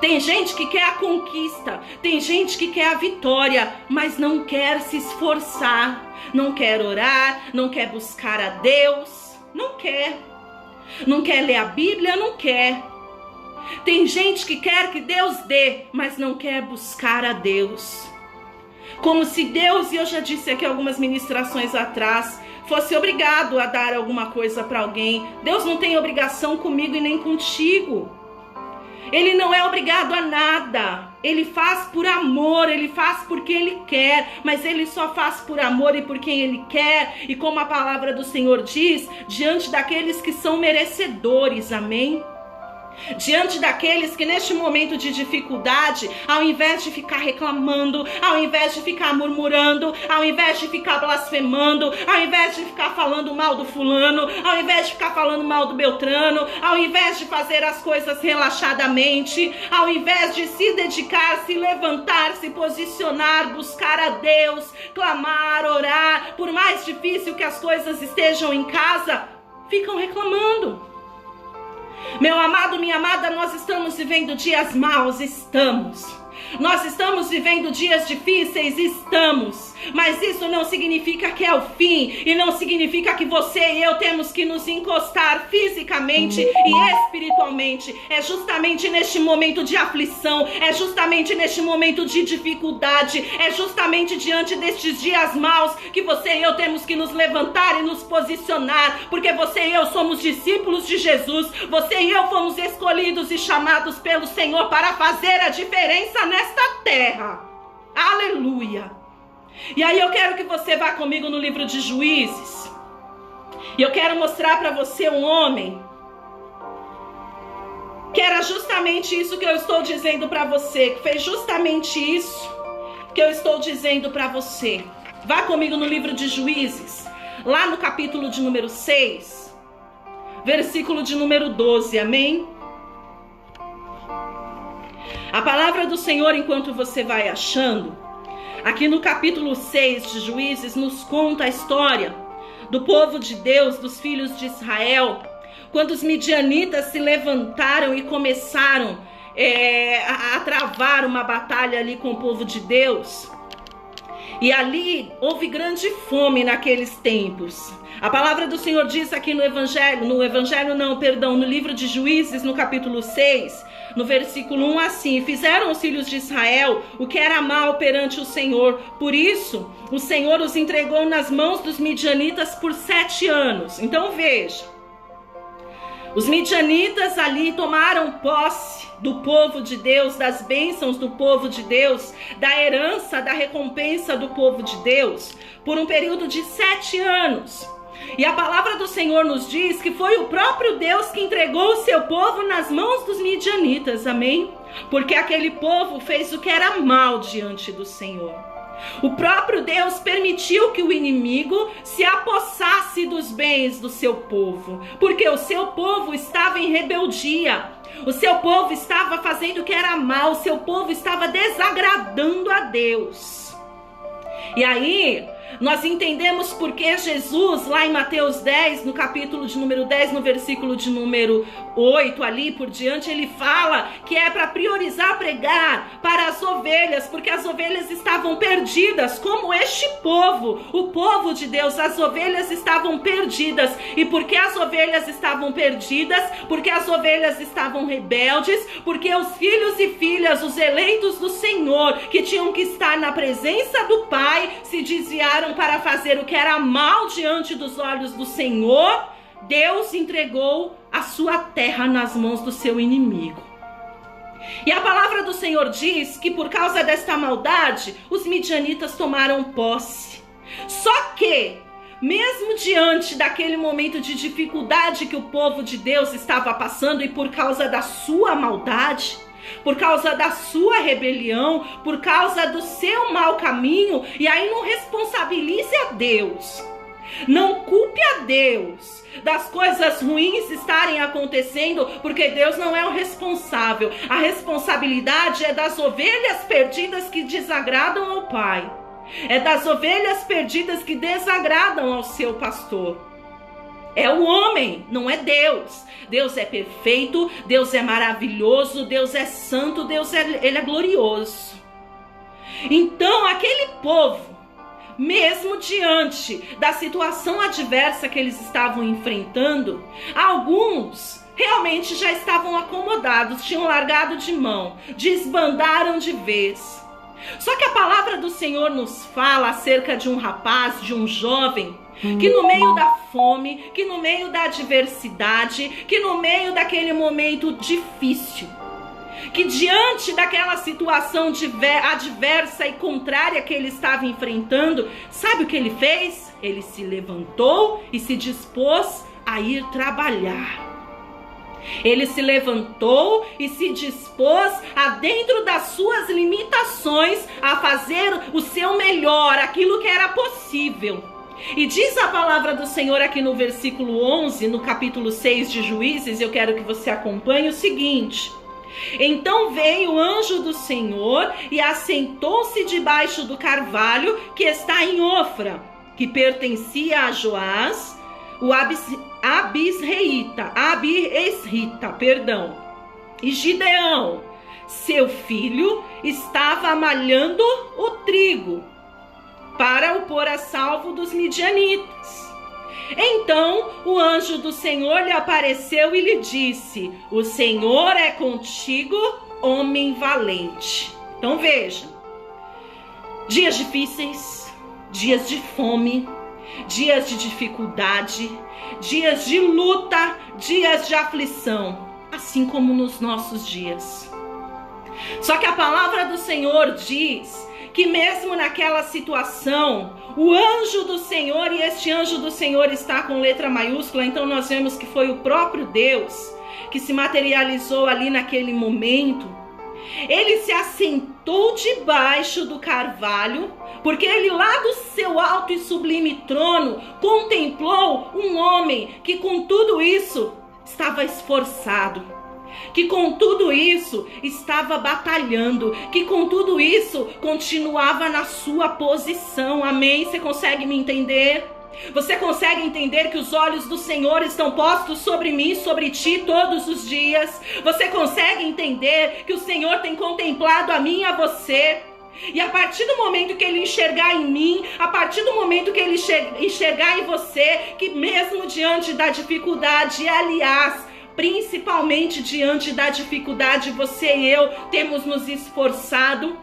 Tem gente que quer a conquista, tem gente que quer a vitória, mas não quer se esforçar, não quer orar, não quer buscar a Deus, não quer ler a Bíblia, não quer. Tem gente que quer que Deus dê, mas não quer buscar a Deus. Como se Deus, e eu já disse aqui algumas ministrações atrás, fosse obrigado a dar alguma coisa para alguém. Deus não tem obrigação comigo e nem contigo. Ele não é obrigado a nada. Ele faz por amor, ele faz porque ele quer, mas ele só faz por amor e por quem ele quer. E como a palavra do Senhor diz, diante daqueles que são merecedores, amém? Diante daqueles que neste momento de dificuldade, ao invés de ficar reclamando, ao invés de ficar murmurando, ao invés de ficar blasfemando, ao invés de ficar falando mal do fulano, ao invés de ficar falando mal do Beltrano, ao invés de fazer as coisas relaxadamente, ao invés de se dedicar, se levantar, se posicionar, buscar a Deus, clamar, orar, por mais difícil que as coisas estejam em casa, ficam reclamando. Meu amado, minha amada, nós estamos vivendo dias maus, estamos. Nós estamos vivendo dias difíceis, estamos. Mas isso não significa que é o fim. E não significa que você e eu temos que nos encostar fisicamente e espiritualmente. É justamente neste momento de aflição, é justamente neste momento de dificuldade, é justamente diante destes dias maus que você e eu temos que nos levantar e nos posicionar. Porque você e eu somos discípulos de Jesus. Você e eu fomos escolhidos e chamados pelo Senhor para fazer a diferença nesta terra. Aleluia. E aí eu quero que você vá comigo no livro de Juízes. E eu quero mostrar para você um homem que era justamente isso que eu estou dizendo para você, que fez justamente isso que eu estou dizendo para você. Vá comigo no livro de Juízes, lá no capítulo de número 6, versículo de número 12, amém? A palavra do Senhor, enquanto você vai achando, aqui no capítulo 6 de Juízes, nos conta a história do povo de Deus, dos filhos de Israel, quando os midianitas se levantaram e começaram a travar uma batalha ali com o povo de Deus. E ali houve grande fome naqueles tempos. A palavra do Senhor diz aqui no livro de Juízes, no capítulo 6, no versículo 1 assim: fizeram os filhos de Israel o que era mal perante o Senhor. Por isso, o Senhor os entregou nas mãos dos midianitas por 7 anos. Então veja, Os midianitas ali tomaram posse do povo de Deus, das bênçãos do povo de Deus, da herança, da recompensa do povo de Deus, por um período de 7 anos. E a palavra do Senhor nos diz que foi o próprio Deus que entregou o seu povo nas mãos dos midianitas, amém? Porque aquele povo fez o que era mal diante do Senhor. O próprio Deus permitiu que o inimigo se apossasse dos bens do seu povo, porque o seu povo estava em rebeldia, o seu povo estava fazendo o que era mal, o seu povo estava desagradando a Deus. E aí, nós entendemos porque Jesus, lá em Mateus 10, no capítulo de número 10, no versículo de número 8, ali por diante, ele fala que é para priorizar pregar para as ovelhas, porque as ovelhas estavam perdidas, como este povo, o povo de Deus, as ovelhas estavam perdidas. E porque as ovelhas estavam perdidas, porque as ovelhas estavam rebeldes, porque os filhos e filhas, os eleitos do Senhor, que tinham que estar na presença do Pai, se desviaram para fazer o que era mal diante dos olhos do Senhor, Deus entregou a sua terra nas mãos do seu inimigo. E a palavra do Senhor diz que por causa desta maldade, os midianitas tomaram posse. Só que, mesmo diante daquele momento de dificuldade que o povo de Deus estava passando, e por causa da sua maldade, por causa da sua rebelião, por causa do seu mau caminho, e aí não responsabilize a Deus, não culpe a Deus das coisas ruins estarem acontecendo, porque Deus não é o responsável. A responsabilidade é das ovelhas perdidas que desagradam ao Pai, é das ovelhas perdidas que desagradam ao seu pastor. É o homem, não é Deus. Deus é perfeito, Deus é maravilhoso, Deus é santo, Ele é glorioso. Então, aquele povo, mesmo diante da situação adversa que eles estavam enfrentando, alguns realmente já estavam acomodados, tinham largado de mão, desbandaram de vez. Só que a palavra do Senhor nos fala acerca de um rapaz, de um jovem, que no meio da fome, que no meio da adversidade, que no meio daquele momento difícil, que diante daquela situação adversa e contrária que ele estava enfrentando, sabe o que ele fez? Ele se levantou e se dispôs a ir trabalhar. Ele se levantou e se dispôs a, dentro das suas limitações, a fazer o seu melhor, aquilo que era possível. E diz a palavra do Senhor aqui no versículo 11, no capítulo 6 de Juízes, eu quero que você acompanhe o seguinte: então veio o anjo do Senhor e assentou-se debaixo do carvalho que está em Ofra, que pertencia a Joás, o Abisrita, e Gideão, seu filho, estava amalhando o trigo para o pôr a salvo dos midianitas. Então o anjo do Senhor lhe apareceu e lhe disse: o Senhor é contigo, homem valente. Então veja, dias difíceis, dias de fome, dias de dificuldade, dias de luta, dias de aflição, assim como nos nossos dias. Só que a palavra do Senhor diz que mesmo naquela situação, o anjo do Senhor, e este anjo do Senhor está com letra maiúscula, então nós vemos que foi o próprio Deus que se materializou ali naquele momento. Ele se assentou debaixo do carvalho, porque ele lá do seu alto e sublime trono contemplou um homem que com tudo isso estava esforçado, que com tudo isso estava batalhando, que com tudo isso continuava na sua posição. Amém? Você consegue me entender? Você consegue entender que os olhos do Senhor estão postos sobre mim, sobre ti todos os dias? Você consegue entender que o Senhor tem contemplado a mim e a você? E a partir do momento que Ele enxergar em mim, a partir do momento que Ele enxergar em você, que mesmo diante da dificuldade, e aliás, principalmente diante da dificuldade, você e eu temos nos esforçado,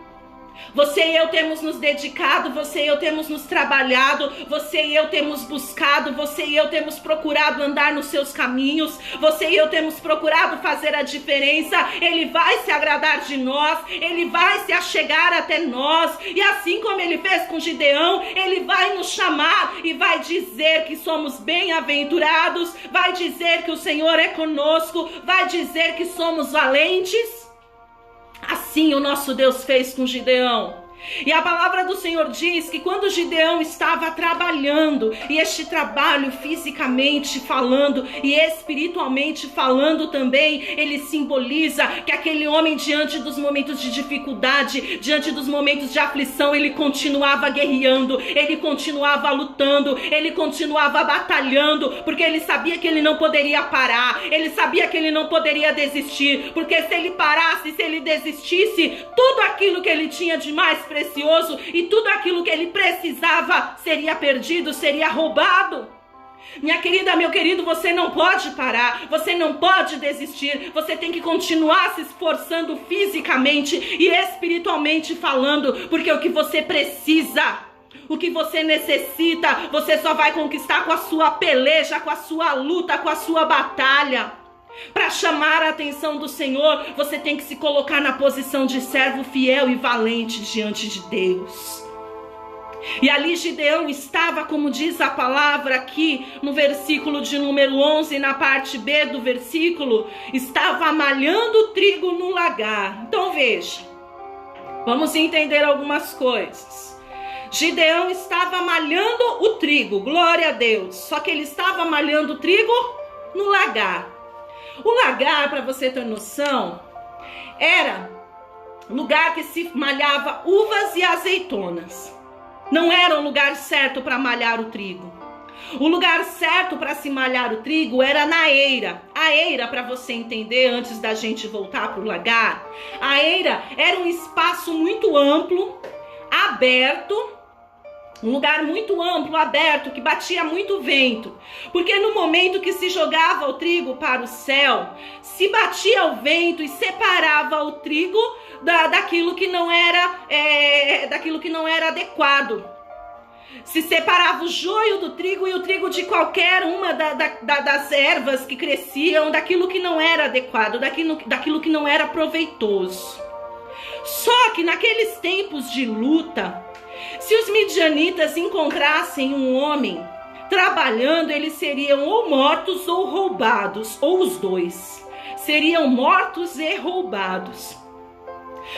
Você e eu temos nos dedicado, você e eu temos nos trabalhado, você e eu temos buscado, você e eu temos procurado andar nos seus caminhos, você e eu temos procurado fazer a diferença. Ele vai se agradar de nós, ele vai se achegar até nós, e assim como ele fez com Gideão, ele vai nos chamar e vai dizer que somos bem-aventurados, vai dizer que o Senhor é conosco, vai dizer que somos valentes. Assim o nosso Deus fez com Gideão. E a palavra do Senhor diz que quando Gideão estava trabalhando, e este trabalho fisicamente falando e espiritualmente falando também, ele simboliza que aquele homem, diante dos momentos de dificuldade, diante dos momentos de aflição, ele continuava guerreando, ele continuava lutando, ele continuava batalhando, porque ele sabia que ele não poderia parar, ele sabia que ele não poderia desistir, porque se ele parasse, se ele desistisse, tudo aquilo que ele tinha de mais precioso e tudo aquilo que ele precisava seria perdido, seria roubado. Minha querida, meu querido, você não pode parar, você não pode desistir, você tem que continuar se esforçando fisicamente e espiritualmente falando, porque o que você precisa, o que você necessita, você só vai conquistar com a sua peleja, com a sua luta, com a sua batalha. Para chamar a atenção do Senhor, você tem que se colocar na posição de servo fiel e valente diante de Deus. E ali Gideão estava, como diz a palavra aqui no versículo de número 11, na parte B do versículo, estava malhando trigo no lagar. Então veja, vamos entender algumas coisas. Gideão estava malhando o trigo, glória a Deus, só que ele estava malhando o trigo no lagar. O lagar, para você ter noção, era lugar que se malhava uvas e azeitonas. Não era o lugar certo para malhar o trigo. O lugar certo para se malhar o trigo era na eira. A eira, para você entender, antes da gente voltar para o lagar, a eira era um espaço muito amplo, aberto, um lugar muito amplo, aberto, que batia muito vento. Porque no momento que se jogava o trigo para o céu, se batia o vento e separava o trigo daquilo que não era adequado. Se separava o joio do trigo e o trigo de qualquer uma das ervas que cresciam, daquilo que não era adequado, daquilo que não era proveitoso. Só que naqueles tempos de luta, se os midianitas encontrassem um homem trabalhando, eles seriam ou mortos ou roubados, ou os dois. Seriam mortos e roubados.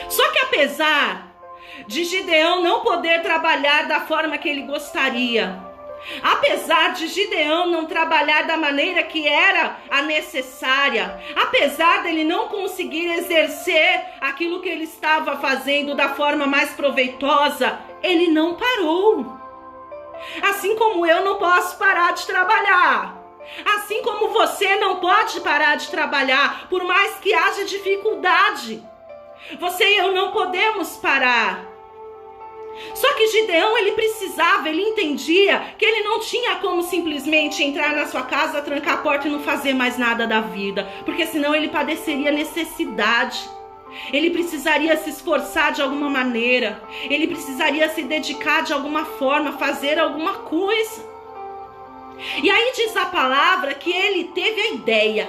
Só que apesar de Gideão não poder trabalhar da forma que ele gostaria, apesar de Gideão não trabalhar da maneira que era a necessária, apesar dele não conseguir exercer aquilo que ele estava fazendo da forma mais proveitosa, ele não parou. Assim como eu não posso parar de trabalhar, assim como você não pode parar de trabalhar, por mais que haja dificuldade, você e eu não podemos parar. Só que Gideão, ele entendia que ele não tinha como simplesmente entrar na sua casa, trancar a porta e não fazer mais nada da vida, porque senão ele padeceria necessidade. Ele precisaria se esforçar de alguma maneira, ele precisaria se dedicar de alguma forma, fazer alguma coisa. E aí diz a palavra que ele teve a ideia,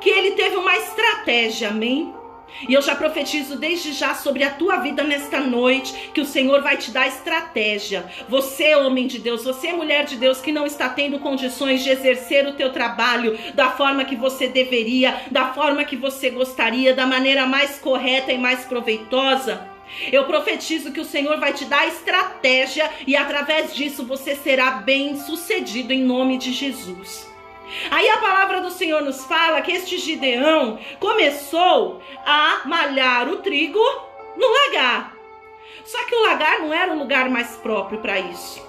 que ele teve uma estratégia, amém? E eu já profetizo desde já sobre a tua vida nesta noite, que o Senhor vai te dar estratégia. Você, homem de Deus, você, mulher de Deus, que não está tendo condições de exercer o teu trabalho da forma que você deveria, da forma que você gostaria, da maneira mais correta e mais proveitosa, eu profetizo que o Senhor vai te dar estratégia e através disso você será bem sucedido em nome de Jesus. Aí a palavra do Senhor nos fala que este Gideão começou a malhar o trigo no lagar. Só que o lagar não era o lugar mais próprio para isso.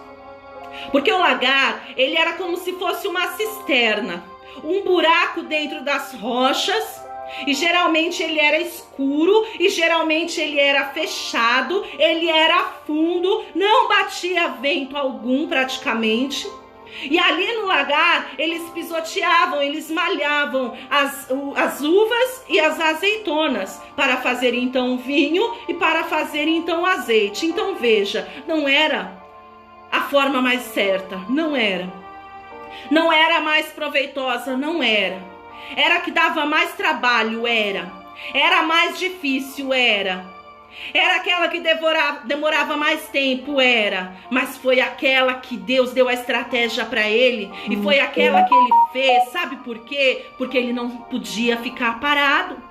Porque o lagar, ele era como se fosse uma cisterna, um buraco dentro das rochas, e geralmente ele era escuro, e geralmente ele era fechado, ele era fundo, não batia vento algum praticamente. E ali no lagar, eles pisoteavam, eles malhavam as uvas e as azeitonas para fazer então vinho e para fazer então azeite. Então veja, não era a forma mais certa, não era. Não era mais proveitosa, não era. Era que dava mais trabalho, era. Era mais difícil, era. Era aquela que demorava mais tempo, era. Mas foi aquela que Deus deu a estratégia para ele. E foi aquela que ele fez. Sabe por quê? Porque ele não podia ficar parado.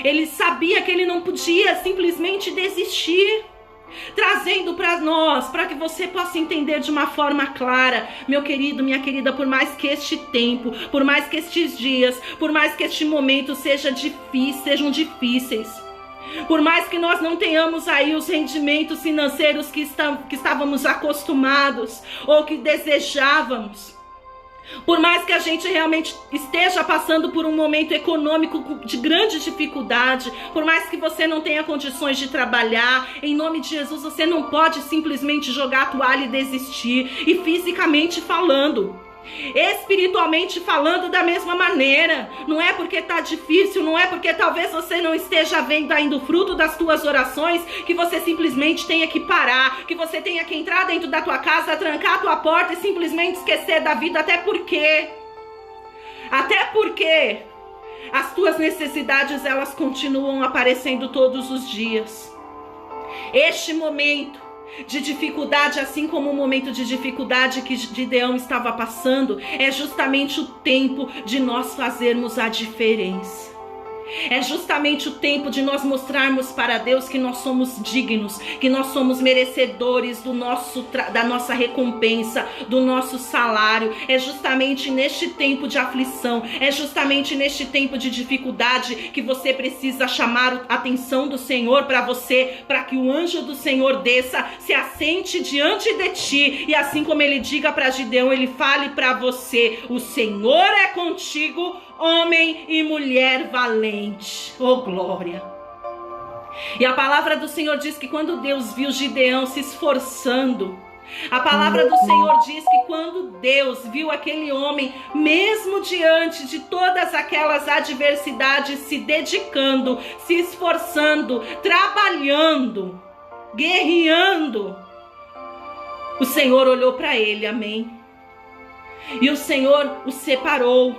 Ele sabia que ele não podia simplesmente desistir. Trazendo para nós, para que você possa entender de uma forma clara, meu querido, minha querida, por mais que este tempo, por mais que estes dias, por mais que este momento sejam difíceis, por mais que nós não tenhamos aí os rendimentos financeiros que estávamos acostumados ou que desejávamos, por mais que a gente realmente esteja passando por um momento econômico de grande dificuldade, por mais que você não tenha condições de trabalhar, em nome de Jesus, você não pode simplesmente jogar a toalha e desistir. E fisicamente falando, espiritualmente falando da mesma maneira, não é porque tá difícil, não é porque talvez você não esteja vendo ainda o fruto das tuas orações, que você simplesmente tenha que parar, que você tenha que entrar dentro da tua casa, trancar a tua porta e simplesmente esquecer da vida, até porque as tuas necessidades, elas continuam aparecendo todos os dias. Este momento de dificuldade, assim como o momento de dificuldade que Gideão estava passando, é justamente o tempo de nós fazermos a diferença. É justamente o tempo de nós mostrarmos para Deus que nós somos dignos, que nós somos merecedores da nossa recompensa, do nosso salário. É justamente neste tempo de aflição, é justamente neste tempo de dificuldade que você precisa chamar a atenção do Senhor para você, para que o anjo do Senhor desça, se assente diante de ti, e assim como ele diga para Gideão, ele fale para você: o Senhor é contigo, homem e mulher valente. Oh, glória! E a palavra do Senhor diz que quando Deus viu Gideão se esforçando, a palavra do Senhor diz que quando Deus viu aquele homem, mesmo diante de todas aquelas adversidades, se dedicando, se esforçando, trabalhando, guerreando, o Senhor olhou para ele, amém? E o Senhor o separou.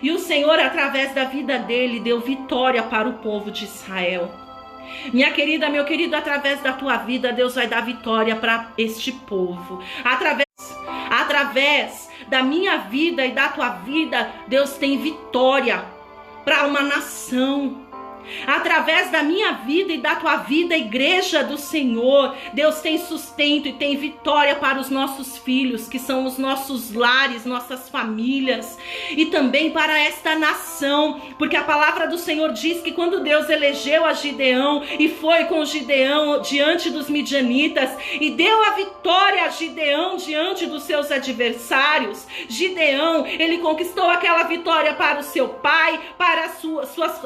E o Senhor, através da vida dele, deu vitória para o povo de Israel. Minha querida, meu querido, através da tua vida, Deus vai dar vitória para este povo. Através da minha vida e da tua vida, Deus tem vitória para uma nação. Através da minha vida e da tua vida, igreja do Senhor, Deus tem sustento e tem vitória para os nossos filhos, que são os nossos lares, nossas famílias, e também para esta nação, porque a palavra do Senhor diz que quando Deus elegeu a Gideão e foi com Gideão diante dos midianitas e deu a vitória a Gideão diante dos seus adversários, Gideão, ele conquistou aquela vitória para o seu pai, para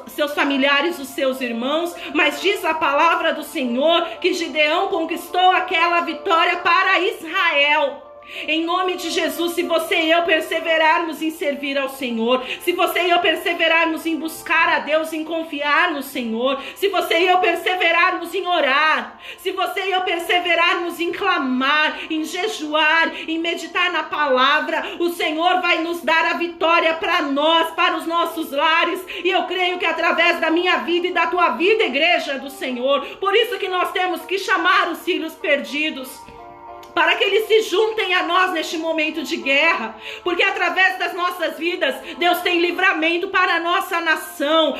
seus familiares, os seus irmãos, mas diz a palavra do Senhor que Gideão conquistou aquela vitória para Israel. Em nome de Jesus, se você e eu perseverarmos em servir ao Senhor, se você e eu perseverarmos em buscar a Deus, em confiar no Senhor, se você e eu perseverarmos em orar, se você e eu perseverarmos em clamar, em jejuar, em meditar na palavra, o Senhor vai nos dar a vitória para nós, para os nossos lares. E eu creio que através da minha vida e da tua vida, igreja do Senhor, por isso que nós temos que chamar os filhos perdidos, para que eles se juntem a nós neste momento de guerra, porque através das nossas vidas, Deus tem livramento para a nossa nação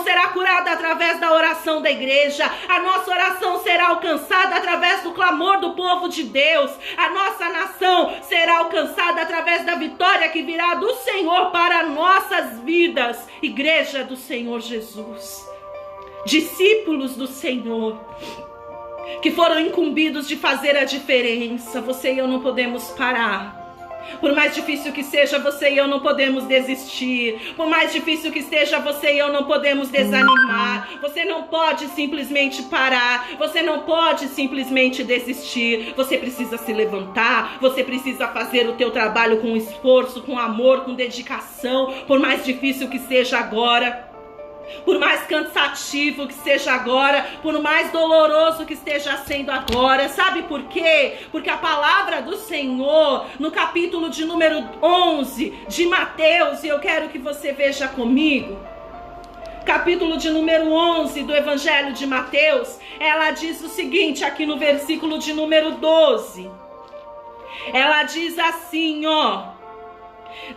será curada através da oração da igreja, a nossa oração será alcançada através do clamor do povo de Deus, a nossa nação será alcançada através da vitória que virá do Senhor para nossas vidas, igreja do Senhor Jesus, discípulos do Senhor, que foram incumbidos de fazer a diferença. Você e eu não podemos parar. Por mais difícil que seja, você e eu não podemos desistir. Por mais difícil que seja, você e eu não podemos desanimar. Você não pode simplesmente parar. Você não pode simplesmente desistir. Você precisa se levantar. Você precisa fazer o teu trabalho com esforço, com amor, com dedicação. Por mais difícil que seja agora. Por mais cansativo que seja agora, por mais doloroso que esteja sendo agora. Sabe por quê? Porque a palavra do Senhor, no capítulo de número 11 de Mateus, e eu quero que você veja comigo, capítulo de número 11 do Evangelho de Mateus, ela diz o seguinte, aqui no versículo de número 12. Ela diz assim, ó: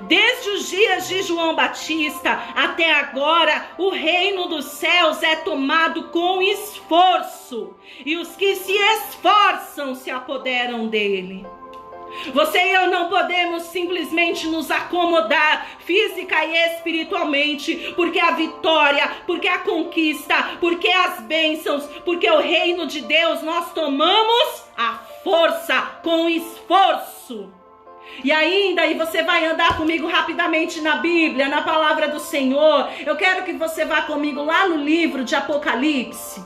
desde os dias de João Batista até agora, o reino dos céus é tomado com esforço, e os que se esforçam se apoderam dele. Você e eu não podemos simplesmente nos acomodar física e espiritualmente, porque a vitória, porque a conquista, porque as bênçãos, porque o reino de Deus nós tomamos a força com esforço. E ainda, aí você vai andar comigo rapidamente na Bíblia, na palavra do Senhor. Eu quero que você vá comigo lá no livro de Apocalipse.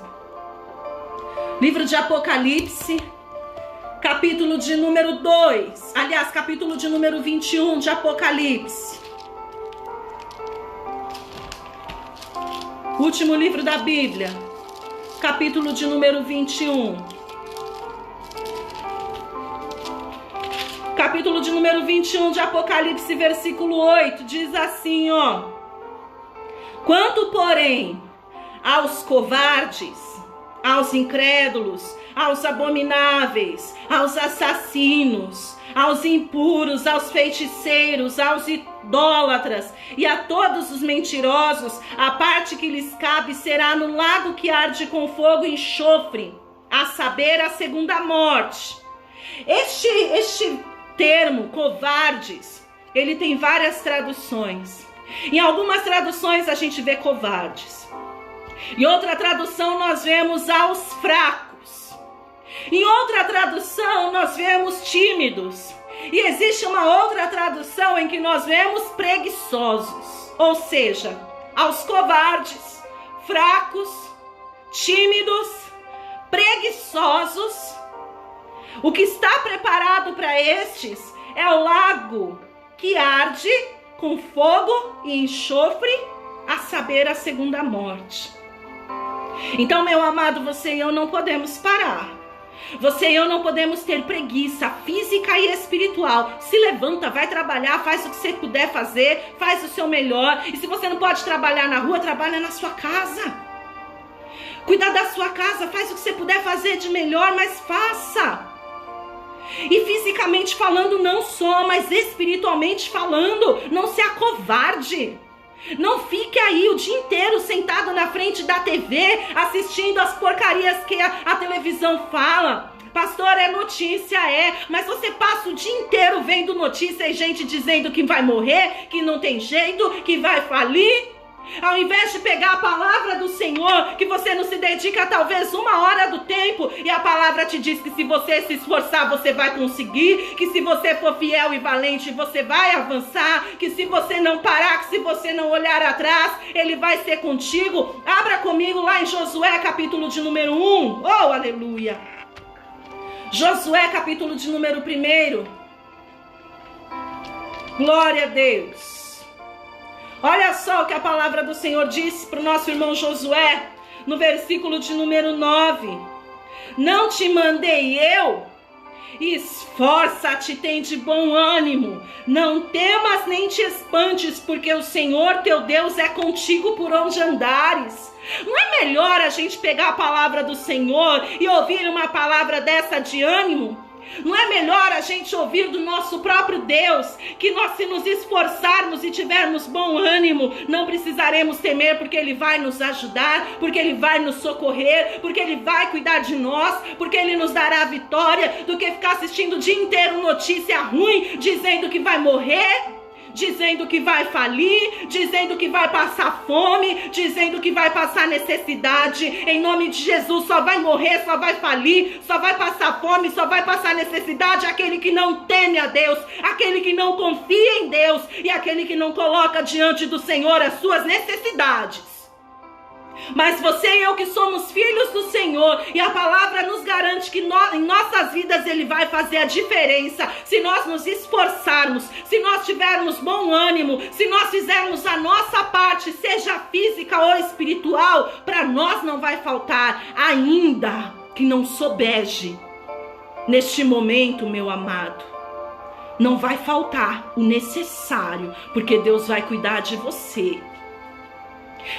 Livro de Apocalipse, capítulo de número 2. Aliás, capítulo de número 21 de Apocalipse. Último livro da Bíblia, capítulo de número 21. Capítulo de número 21 de Apocalipse, versículo 8, diz assim, ó: quanto, porém, aos covardes, aos incrédulos, aos abomináveis, aos assassinos, aos impuros, aos feiticeiros, aos idólatras e a todos os mentirosos, a parte que lhes cabe será no lago que arde com fogo e enxofre, a saber, a segunda morte. Este termo, covardes, ele tem várias traduções. Em algumas traduções a gente vê covardes. Em outra tradução nós vemos aos fracos. Em outra tradução nós vemos tímidos. E existe uma outra tradução em que nós vemos preguiçosos. Ou seja, aos covardes, fracos, tímidos, preguiçosos. O que está preparado para estes é o lago que arde com fogo e enxofre, a saber, a segunda morte. Então, meu amado, você e eu não podemos parar. Você e eu não podemos ter preguiça física e espiritual. Se levanta, vai trabalhar, faz o que você puder fazer, faz o seu melhor. E se você não pode trabalhar na rua, trabalha na sua casa. Cuida da sua casa, faz o que você puder fazer de melhor, mas faça. E fisicamente falando não só, mas espiritualmente falando, não se acovarde. Não fique aí o dia inteiro sentado na frente da TV, assistindo as porcarias que a televisão fala. Pastor, é notícia, mas você passa o dia inteiro vendo notícia e gente dizendo que vai morrer, que não tem jeito, que vai falir. Ao invés de pegar a palavra do Senhor, que você não se dedica talvez 1 hora do tempo, e a palavra te diz que se você se esforçar, você vai conseguir, que se você for fiel e valente, você vai avançar, que se você não parar, que se você não olhar atrás, Ele vai ser contigo. Abra comigo lá em Josué, capítulo de número 1. Oh, aleluia! Josué, capítulo de número 1. Glória a Deus! Olha só o que a palavra do Senhor disse para o nosso irmão Josué, no versículo de número 9. Não te mandei eu? Esforça-te, tem de bom ânimo. Não temas nem te espantes, porque o Senhor teu Deus é contigo por onde andares. Não é melhor a gente pegar a palavra do Senhor e ouvir uma palavra dessa de ânimo? Não é melhor a gente ouvir do nosso próprio Deus, que nós, se nos esforçarmos e tivermos bom ânimo, não precisaremos temer, porque Ele vai nos ajudar, porque Ele vai nos socorrer, porque Ele vai cuidar de nós, porque Ele nos dará a vitória, do que ficar assistindo o dia inteiro notícia ruim, dizendo que vai morrer? dizendo que vai falir, dizendo que vai passar fome, dizendo que vai passar necessidade. Em nome de Jesus, só vai morrer, só vai falir, só vai passar fome, só vai passar necessidade aquele que não teme a Deus, aquele que não confia em Deus e aquele que não coloca diante do Senhor as suas necessidades. Mas você e eu que somos filhos do Senhor, e a palavra nos garante que em nossas vidas Ele vai fazer a diferença, se nós nos esforçarmos, se nós tivermos bom ânimo, se nós fizermos a nossa parte, seja física ou espiritual, para nós não vai faltar, ainda que não sobeje. Neste momento, meu amado, não vai faltar o necessário, porque Deus vai cuidar de você.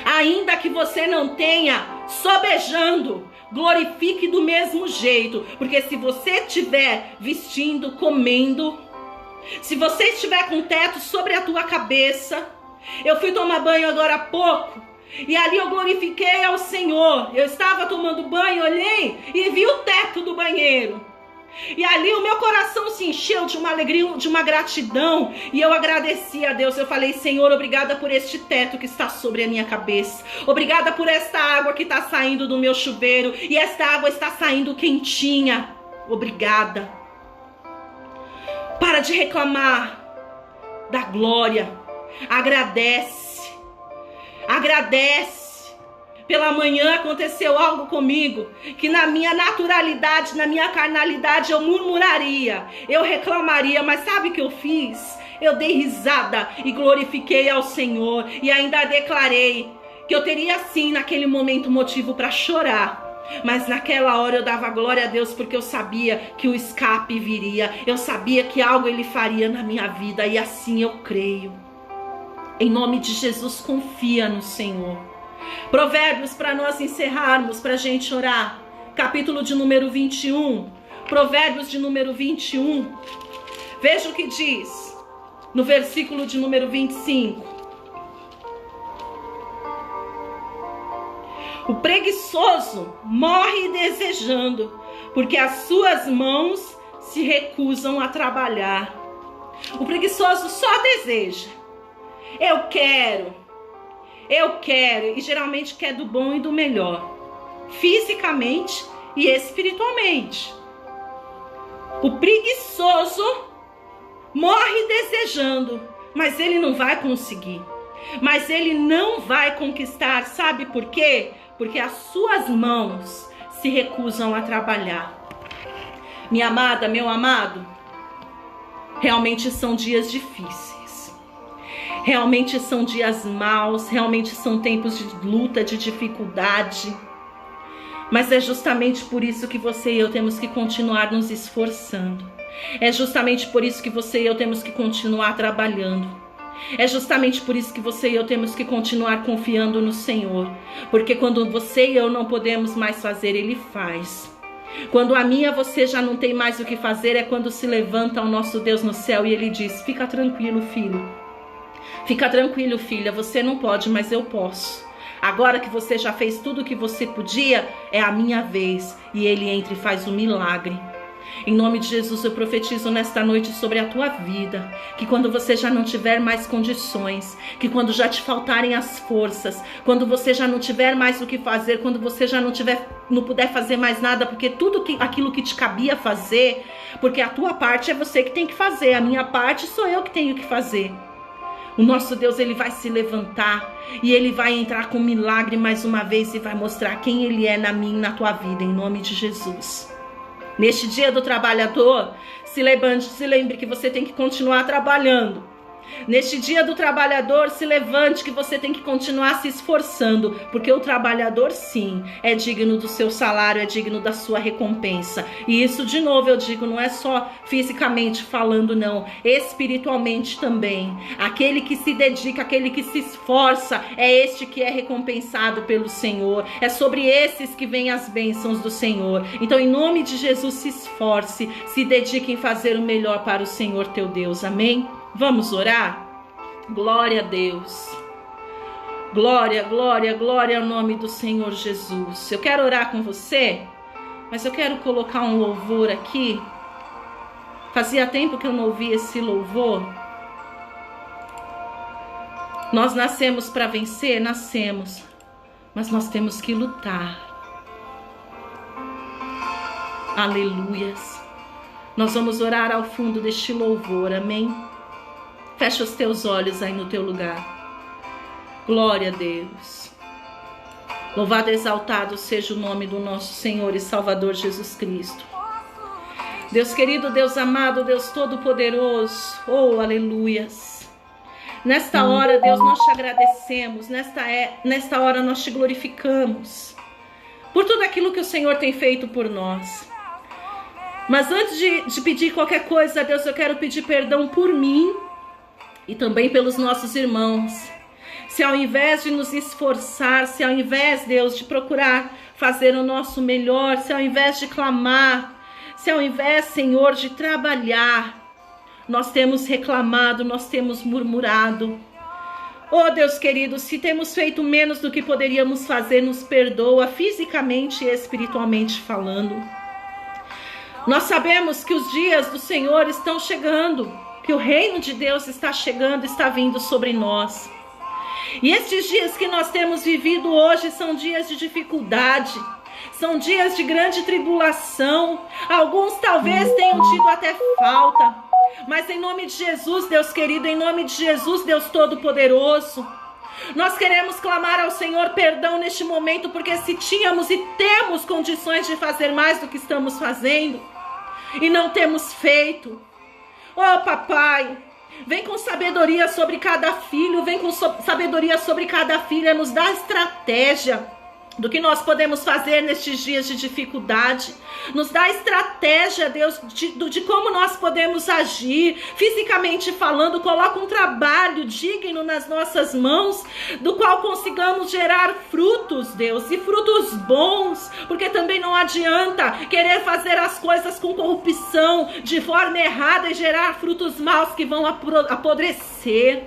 Ainda que você não tenha sobejando, glorifique do mesmo jeito, porque se você estiver vestindo, comendo, se você estiver com teto sobre a tua cabeça, eu fui tomar banho agora há pouco, e ali eu glorifiquei ao Senhor. Eu estava tomando banho, olhei e vi o teto do banheiro. E ali o meu coração se encheu de uma alegria, de uma gratidão. E eu agradeci a Deus. Eu falei: Senhor, obrigada por este teto que está sobre a minha cabeça. Obrigada por esta água que está saindo do meu chuveiro. E esta água está saindo quentinha. Obrigada. Para de reclamar. Dá glória. Agradece. Agradece. Pela manhã aconteceu algo comigo, que na minha naturalidade, na minha carnalidade, eu murmuraria, eu reclamaria, mas sabe o que eu fiz? Eu dei risada e glorifiquei ao Senhor, e ainda declarei que eu teria sim naquele momento motivo para chorar, mas naquela hora eu dava glória a Deus, porque eu sabia que o escape viria, eu sabia que algo Ele faria na minha vida, e assim eu creio. Em nome de Jesus, confia no Senhor. Provérbios, para nós encerrarmos, para a gente orar, capítulo de número 21, Provérbios de número 21, veja o que diz no versículo de número 25. O preguiçoso morre desejando, porque as suas mãos se recusam a trabalhar. O preguiçoso só deseja. Eu quero, e geralmente quer do bom e do melhor, fisicamente e espiritualmente. O preguiçoso morre desejando, mas ele não vai conseguir, mas ele não vai conquistar, sabe por quê? Porque as suas mãos se recusam a trabalhar. Minha amada, meu amado, realmente são dias difíceis. Realmente são dias maus, realmente são tempos de luta, de dificuldade. Mas é justamente por isso que você e eu temos que continuar nos esforçando. É justamente por isso que você e eu temos que continuar trabalhando. É justamente por isso que você e eu temos que continuar confiando no Senhor. Porque quando você e eu não podemos mais fazer, Ele faz. Quando a mim e a você já não tem mais o que fazer, é quando se levanta o nosso Deus no céu e Ele diz: fica tranquilo, filho. Fica tranquilo, filha, você não pode, mas eu posso. Agora que você já fez tudo o que você podia, é a minha vez. E Ele entra e faz um milagre. Em nome de Jesus, eu profetizo nesta noite sobre a tua vida, que quando você já não tiver mais condições, que quando já te faltarem as forças, quando você já não tiver mais o que fazer, quando você já não puder fazer mais nada, porque tudo aquilo que te cabia fazer, porque a tua parte é você que tem que fazer, a minha parte sou eu que tenho que fazer. O nosso Deus, Ele vai se levantar e Ele vai entrar com milagre mais uma vez e vai mostrar quem Ele é na minha e na tua vida, em nome de Jesus. Neste dia do trabalhador, se lembre que você tem que continuar trabalhando. Neste dia do trabalhador, se levante que você tem que continuar se esforçando, porque o trabalhador sim é digno do seu salário, é digno da sua recompensa. E isso, de novo, eu digo, não é só fisicamente falando, não, espiritualmente também. Aquele que se dedica, aquele que se esforça, é este que é recompensado pelo Senhor. É sobre esses que vêm as bênçãos do Senhor. Então, em nome de Jesus, se esforce, se dedique em fazer o melhor para o Senhor teu Deus. Amém? Vamos orar? Glória a Deus. Glória, glória, glória ao nome do Senhor Jesus. Eu quero orar com você, mas eu quero colocar um louvor aqui. Fazia tempo que eu não ouvia esse louvor. Nós nascemos para vencer? Nascemos. Mas nós temos que lutar. Aleluias. Nós vamos orar ao fundo deste louvor, amém? Fecha os teus olhos aí no teu lugar. Glória a Deus. Louvado e exaltado seja o nome do nosso Senhor e Salvador Jesus Cristo. Deus querido, Deus amado, Deus todo-poderoso, oh, aleluias. Nesta hora, Deus, nós te agradecemos, nesta hora nós te glorificamos por tudo aquilo que o Senhor tem feito por nós. Mas antes de pedir qualquer coisa, Deus, eu quero pedir perdão por mim e também pelos nossos irmãos. Se ao invés de nos esforçar, se ao invés, Deus, de procurar fazer o nosso melhor, se ao invés de clamar, se ao invés, Senhor, de trabalhar, nós temos reclamado, nós temos murmurado. Oh, Deus querido, se temos feito menos do que poderíamos fazer, nos perdoa, fisicamente e espiritualmente falando. Nós sabemos que os dias do Senhor estão chegando, que o reino de Deus está chegando, está vindo sobre nós. E estes dias que nós temos vivido hoje são dias de dificuldade, são dias de grande tribulação. Alguns talvez tenham tido até falta. Mas em nome de Jesus, Deus querido, em nome de Jesus, Deus Todo-Poderoso, nós queremos clamar ao Senhor perdão neste momento, porque se tínhamos e temos condições de fazer mais do que estamos fazendo, e não temos feito. Oh, papai, vem com sabedoria sobre cada filho, vem com sabedoria sobre cada filha, nos dá estratégia do que nós podemos fazer nestes dias de dificuldade. Nos dá estratégia, Deus, de como nós podemos agir, fisicamente falando. Coloca um trabalho digno nas nossas mãos, do qual consigamos gerar frutos, Deus, e frutos bons, porque também não adianta querer fazer as coisas com corrupção, de forma errada, e gerar frutos maus que vão apodrecer.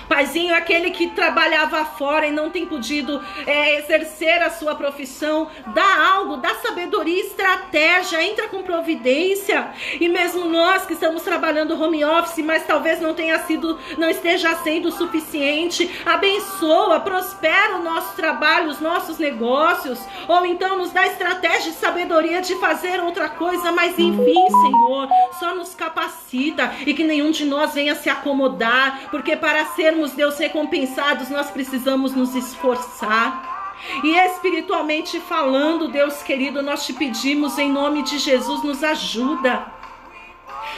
Paizinho, aquele que trabalhava fora e não tem podido exercer a sua profissão, dá algo, dá sabedoria, estratégia, entra com providência. E mesmo nós que estamos trabalhando home office, mas talvez não esteja sendo suficiente, abençoa, prospera o nosso trabalho, os nossos negócios, ou então nos dá estratégia e sabedoria de fazer outra coisa, mas enfim, Senhor, só nos capacita, e que nenhum de nós venha se acomodar, porque para sermos, Deus, recompensados, nós precisamos nos esforçar. E espiritualmente falando, Deus querido, nós te pedimos em nome de Jesus, nos ajuda.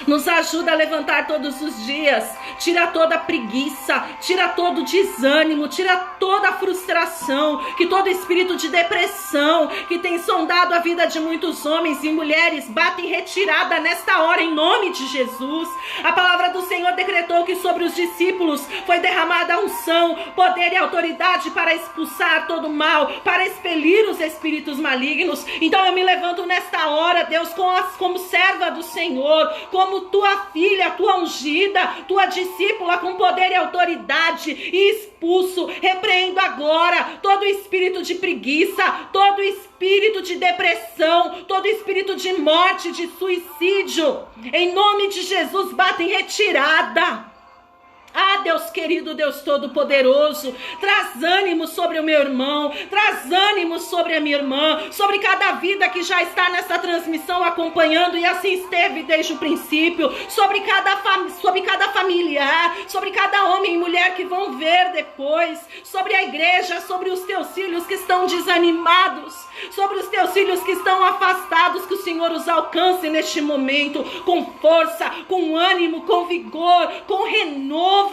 Nos ajuda a levantar todos os dias. Tira toda a preguiça, tira todo o desânimo, tira toda a frustração, que todo espírito de depressão que tem sondado a vida de muitos homens e mulheres bata em retirada nesta hora, em nome de Jesus. A palavra do Senhor decretou que sobre os discípulos foi derramada a unção, poder e autoridade para expulsar todo o mal, para expelir os espíritos malignos. Então eu me levanto nesta hora, Deus, como serva do Senhor, como tua filha, tua ungida, tua discípula com poder e autoridade, e expulso, repreendo agora todo espírito de preguiça, todo espírito de depressão, todo espírito de morte, de suicídio, em nome de Jesus, bata em retirada. Ah, Deus querido, Deus todo-poderoso, traz ânimo sobre o meu irmão, traz ânimo sobre a minha irmã, sobre cada vida que já está nessa transmissão acompanhando, e assim esteve desde o princípio, sobre cada familiar, sobre cada homem e mulher que vão ver depois, sobre a igreja, sobre os teus filhos que estão desanimados, sobre os teus filhos que estão afastados, que o Senhor os alcance neste momento, com força, com ânimo, com vigor, com renovo.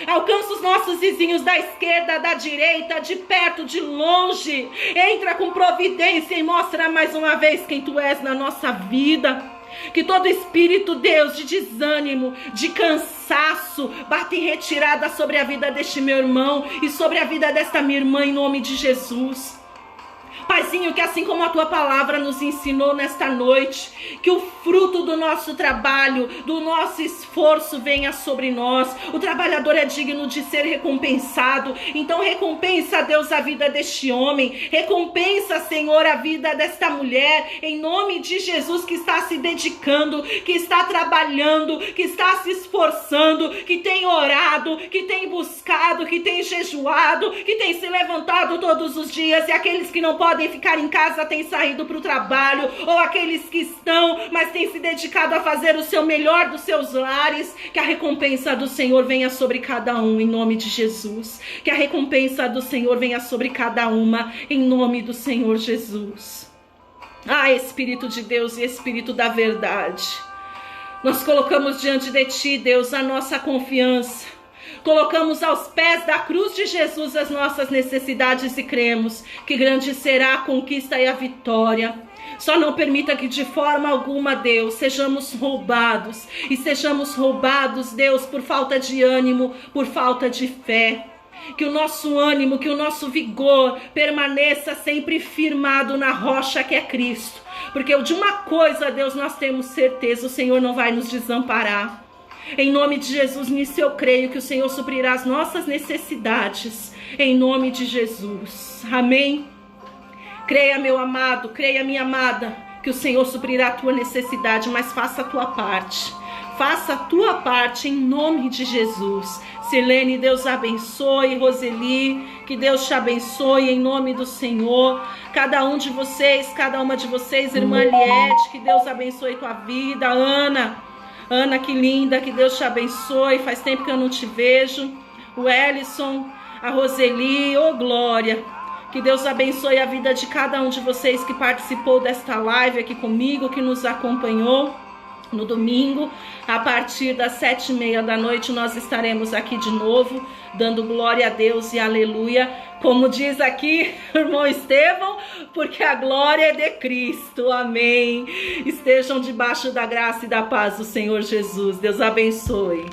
Alcança os nossos vizinhos da esquerda, da direita, de perto, de longe. Entra com providência e mostra mais uma vez quem tu és na nossa vida. Que todo espírito, Deus, de desânimo, de cansaço, bata em retirada sobre a vida deste meu irmão e sobre a vida desta minha irmã, em nome de Jesus. Paizinho, que assim como a tua palavra nos ensinou nesta noite, que o fruto do nosso trabalho, do nosso esforço venha sobre nós. O trabalhador é digno de ser recompensado. Então recompensa, Deus, a vida deste homem. Recompensa, Senhor, a vida desta mulher, em nome de Jesus, que está se dedicando, que está trabalhando, que está se esforçando, que tem orado, que tem buscado, que tem jejuado, que tem se levantado todos os dias. E aqueles que não podem ficar em casa têm saído para o trabalho, ou aqueles que estão, mas têm se dedicado a fazer o seu melhor dos seus lares. Que a recompensa do Senhor venha sobre cada um, em nome de Jesus. Que a recompensa do Senhor venha sobre cada uma, em nome do Senhor Jesus. Ah, Espírito de Deus e Espírito da verdade, nós colocamos diante de Ti, Deus, a nossa confiança. Colocamos aos pés da cruz de Jesus as nossas necessidades e cremos que grande será a conquista e a vitória. Só não permita que de forma alguma, Deus, sejamos roubados. E sejamos roubados, Deus, por falta de ânimo, por falta de fé. Que o nosso ânimo, que o nosso vigor permaneça sempre firmado na rocha que é Cristo. Porque de uma coisa, Deus, nós temos certeza, o Senhor não vai nos desamparar. Em nome de Jesus, nisso eu creio que o Senhor suprirá as nossas necessidades. Em nome de Jesus. Amém? Creia, meu amado, creia, minha amada, que o Senhor suprirá a tua necessidade, mas faça a tua parte. Faça a tua parte em nome de Jesus. Silene, Deus abençoe. Roseli, que Deus te abençoe em nome do Senhor. Cada um de vocês, cada uma de vocês, irmã Liette, que Deus abençoe tua vida. Ana, que linda, que Deus te abençoe. Faz tempo que eu não te vejo. O Ellison, a Roseli, ô glória. Que Deus abençoe a vida de cada um de vocês que participou desta live aqui comigo, que nos acompanhou. No domingo, a partir das 7h30 da noite, nós estaremos aqui de novo, dando glória a Deus e aleluia. Como diz aqui, irmão Estevão, porque a glória é de Cristo, amém. Estejam debaixo da graça e da paz do Senhor Jesus. Deus abençoe.